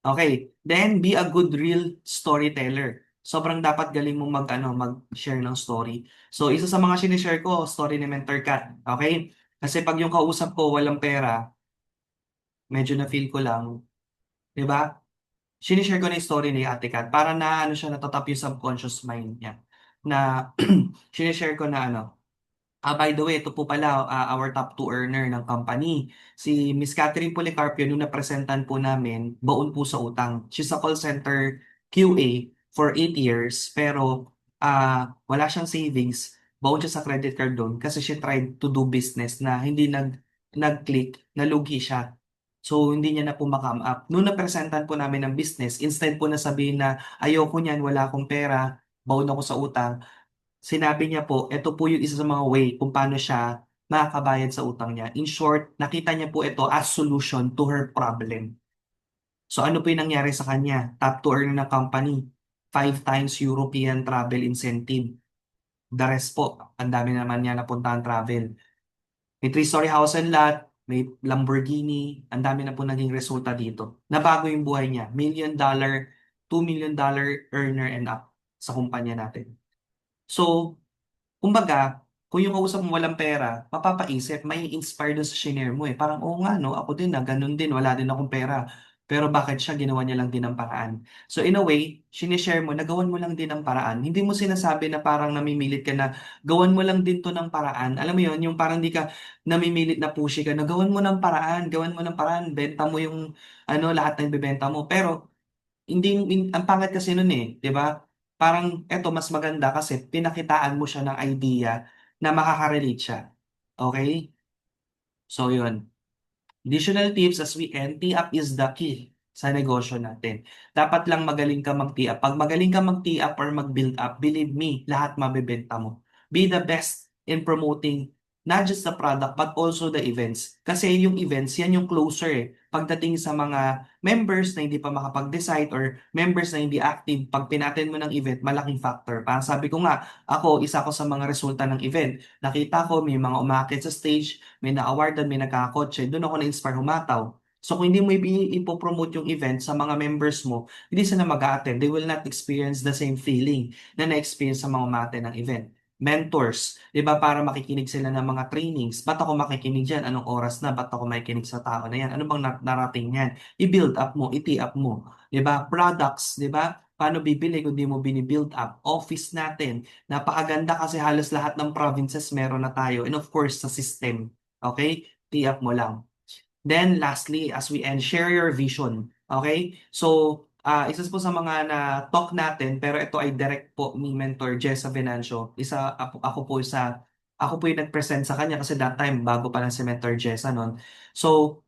S1: Okay. Then, be a good real storyteller. Sobrang dapat galing mong mag-share ng story. So, isa sa mga sinishare ko, story ni Mentor Kat. Okay? Kasi pag yung kausap ko walang pera, medyo na-feel ko lang, di ba? Sinishare ko na yung story ni Ate Kat para na ano siya, natatap yung subconscious mind niya. Na sinishare ko na by the way, ito po pala our top two earner ng company. Si Miss Catherine Policarpio, nung napresentan po namin, baon po sa utang. She's a call center QA for 8 years, pero wala siyang savings. Baon siya sa credit card doon kasi she tried to do business na hindi nag-click, nalugi siya. So, hindi niya na po makam up. Nung napresentan po namin ng business, instead po na sabihin na ayoko niyan, wala akong pera, baon ako sa utang, sinabi niya po, ito po yung isa sa mga way kung paano siya makakabayad sa utang niya. In short, nakita niya po ito as solution to her problem. So ano po yung nangyari sa kanya? Top to earn ng company. 5 times European travel incentive. The rest po, ang dami naman niya napuntahan travel. May 3-story house and lot, may Lamborghini, ang dami na po naging resulta dito. Nabago yung buhay niya. $1 million, $2 million earner and up sa kumpanya natin. So, kumbaga, kung yung kausap mo walang pera, mapapaisip, may inspire doon sa shinare mo eh. Parang, oo nga no, ako din na, ganun din, wala din akong pera. Pero bakit siya ginawa niya lang din ng paraan? So in a way, sinishare mo, nagawan mo lang din ng paraan. Hindi mo sinasabi na parang namimilit ka na gawan mo lang din to ng paraan. Alam mo yon, yung parang di ka namimilit na pushy ka na gawan mo ng paraan, gawan mo ng paraan, benta mo yung lahat ng bebenta mo. Pero hindi, ang pangit kasi nun eh, 'di ba? Parang eto mas maganda kasi pinakitaan mo siya ng idea na makaka-relate siya. Okay? So yun. Additional tips as we end, tee up is the key sa negosyo natin. Dapat lang magaling ka mag-tee up. Pag magaling ka mag-tee up or mag-build up, believe me, lahat mabebenta mo. Be the best in promoting not just the product but also the events. Kasi yung events, yan yung closer eh. Pagdating sa mga members na hindi pa makapag-decide or members na hindi active, pag pinatin mo ng event, malaking factor. Parang sabi ko nga, isa ako sa mga resulta ng event. Nakita ko may mga umakit sa stage, may na-awardan, may nagkakotse, doon ako na-inspire humataw. So kung hindi mo ipopromote yung event sa mga members mo, hindi sila mag-a-attend. They will not experience the same feeling na na-experience sa mga umate ng event. Mentors, di ba, para makikinig sila ng mga trainings. Ba't ako makikinig dyan? Anong oras na? Ba't ako makikinig sa tao na yan? Ano bang narating yan? I-build up mo, i-tee up mo. Di ba? Products, di ba? Paano bibili kung di mo bini-build up? Office natin. Napakaganda kasi halos lahat ng provinces meron na tayo. And of course, sa system. Okay? Tee up mo lang. Then lastly, as we end, share your vision. Okay? So, isa po sa mga na-talk natin, pero ito ay direct po ni Mentor Jessa Venancio. Ako po yung nag-present sa kanya kasi that time, bago pa lang si Mentor Jessa noon. So,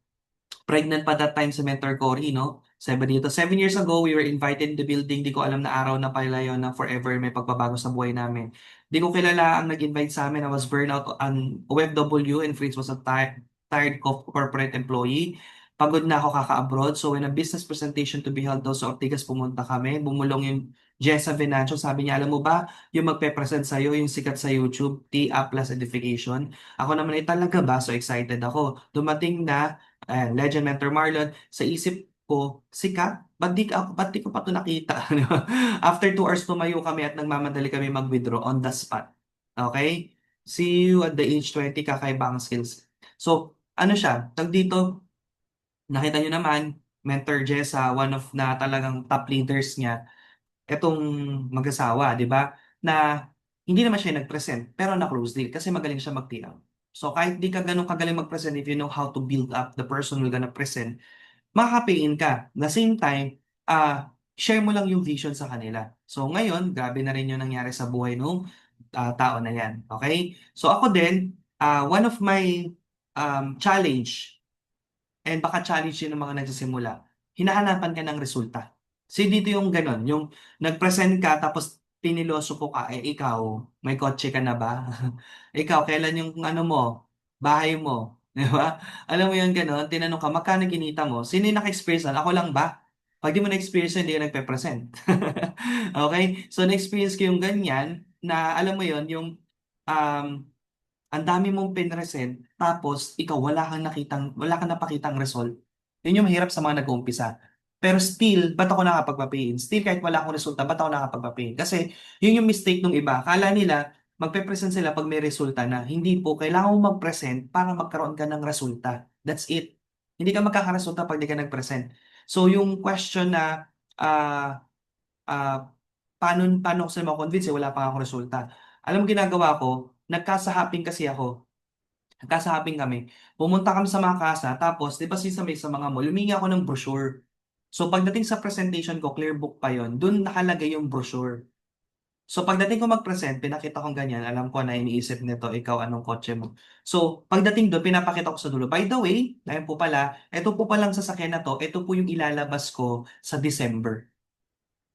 S1: pregnant pa that time si Mentor Cory, no? 7 years ago, we were invited in the building. Di ko alam na araw na pala yun na forever may pagbabago sa buhay namin. Di ko kilala ang nag-invite sa amin. I was burnout on OFW and Fritz was a tired corporate employee. Pagod na ako kaka-abroad. So when a business presentation to be held daw sa Ortigas, pumunta kami. Bumulong yung Jessa Venancio. Sabi niya, alam mo ba, yung magpe-present sa'yo, yung sikat sa YouTube, TA plus Edification. Ako naman ay talaga ba? So excited ako. Dumating na Legend Mentor Marlon, sa isip ko, sikat? Ba't di ko pa ito nakita? Di ba? After 2 hours tumayo kami at nagmamadali kami mag-withdraw on the spot. Okay? See you at the age 20, kakaibang skills. So, ano siya? Tag dito, nakita nyo naman, mentor Jessa, one of na talagang top leaders niya, etong mag-asawa, 'di ba? Na hindi naman siya nag-present, pero na-close deal kasi magaling siya mag-PR. So kahit di ka ganun kagaling mag-present, if you know how to build up the person who's gonna present, makaka-pay-in ka. The same time, share mo lang yung vision sa kanila. So ngayon, grabe na rin yung nangyari sa buhay nung tao na yan. Okay? So ako din, one of my challenge, and baka challenge yun ng mga nagsisimula, hinahanapan ka ng resulta. So dito yung ganun, yung nag-present ka tapos piniloso ka, eh ikaw, may kotse ka na ba? Ikaw, kailan yung ano mo, bahay mo? Di ba? Alam mo yung ganun, tinanong ka, magkano kinita mo? Sino yung naka-experience nun? Ako lang ba? Pag di mo na-experience, hindi ka nagpe-present. Okay? So, na-experience ko yung ganyan na, alam mo yun, yung um, ang dami mong pinresent, tapos ikaw wala kang napakitang result. Yun yung mahirap sa mga nag-uumpisa. Pero still, ba't ako nakapagpapain? Still, kahit wala akong resulta, ba't ako nakapagpapain? Kasi yun yung mistake ng iba. Akala nila, magpe-present sila pag may resulta na. Hindi po, kailangan mo mag-present para magkaroon ka ng resulta. That's it. Hindi ka magkakaresulta pag di ka nag-present. So, yung question na, ah, paano ko sila makonvince, wala pa akong resulta. Alam mo ginagawa ko, nagkasahaping kasi ako. Nagkasahaping kami. Pumunta kami sa mga kasa, tapos, di ba sa mga mall, lumingi ako ng brochure. So, pagdating sa presentation ko, clear book pa yon, dun nakalagay yung brochure. So, pagdating ko mag-present, pinakita kong ganyan, alam ko na iniisip nito, ikaw anong kotse mo. So, pagdating doon, pinapakita ko sa dulo. By the way, ngayon po pala, ito po palang sasakyan na to, ito po yung ilalabas ko sa December.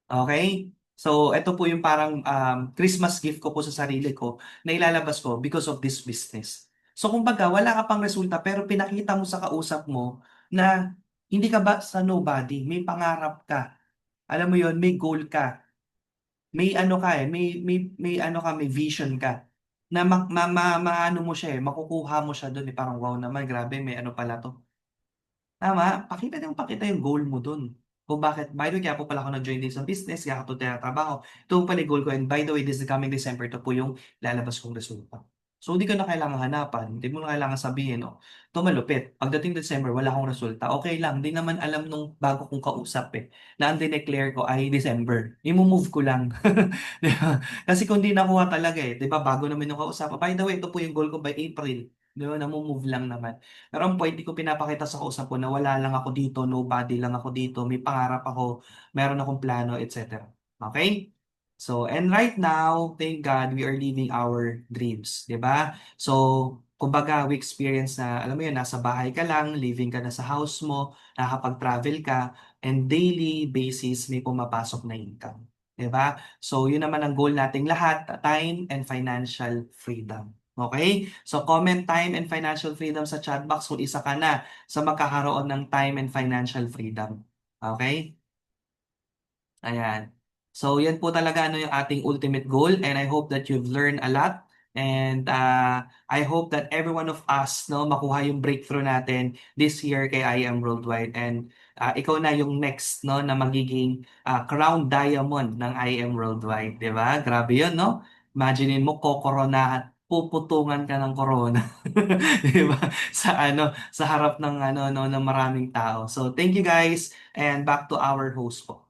S1: Okay? So, ito po yung parang Christmas gift ko po sa sarili ko na ilalabas ko because of this business. So, kumbaga, wala ka pang resulta pero pinakita mo sa kausap mo na hindi ka ba sa nobody, may pangarap ka. Alam mo yon, may goal ka. May ano ka may ano ka, may vision ka. Na maano mo siya makukuha mo siya doon parang wow naman, grabe may ano pala to. Tama, pakita yung goal mo dun. Kung bakit, by the way, kaya po pala ako nag-join din sa business, kaya ako trabaho. Ito pala yung goal ko, and by the way, this is coming December, ito po yung lalabas kong resulta. So, hindi ko na kailangan hanapan, hindi mo na kailangan sabihin, no? Ito malupit, pagdating December, wala akong resulta, okay lang, hindi naman alam nung bago kong kausap na ang dineclare ko ay December. I-move ko lang. Di ba? Kasi kung di nakuha talaga di ba, bago naman yung kausap. By the way, ito po yung goal ko by April. Di ba, move lang naman. Pero ang point, di ko pinapakita sa kausap ko na wala lang ako dito, nobody lang ako dito, may pangarap ako, meron akong plano, etc. Okay? So, and right now, thank God, we are living our dreams, di ba? So, kumbaga, we experience na, alam mo yun, nasa bahay ka lang, living ka na sa house mo, nakakapag-travel ka, and daily basis may pumapasok na income. Di ba? So, yun naman ang goal nating lahat, time and financial freedom. Okay? So, comment time and financial freedom sa chat box kung isa ka na sa magkakaroon ng time and financial freedom. Okay? Ayan. So, yan po talaga ano yung ating ultimate goal, and I hope that you've learned a lot, and I hope that every one of us no makuha yung breakthrough natin this year kay I Am Worldwide, and ikaw na yung next no na magiging crown diamond ng I Am Worldwide, 'di ba? Grabe 'yun, no? Imaginin mo kokoronahan, puputungan ka ng corona. 'Di ba? Sa harap ng ano no ng maraming tao. So, thank you guys, and back to our host po.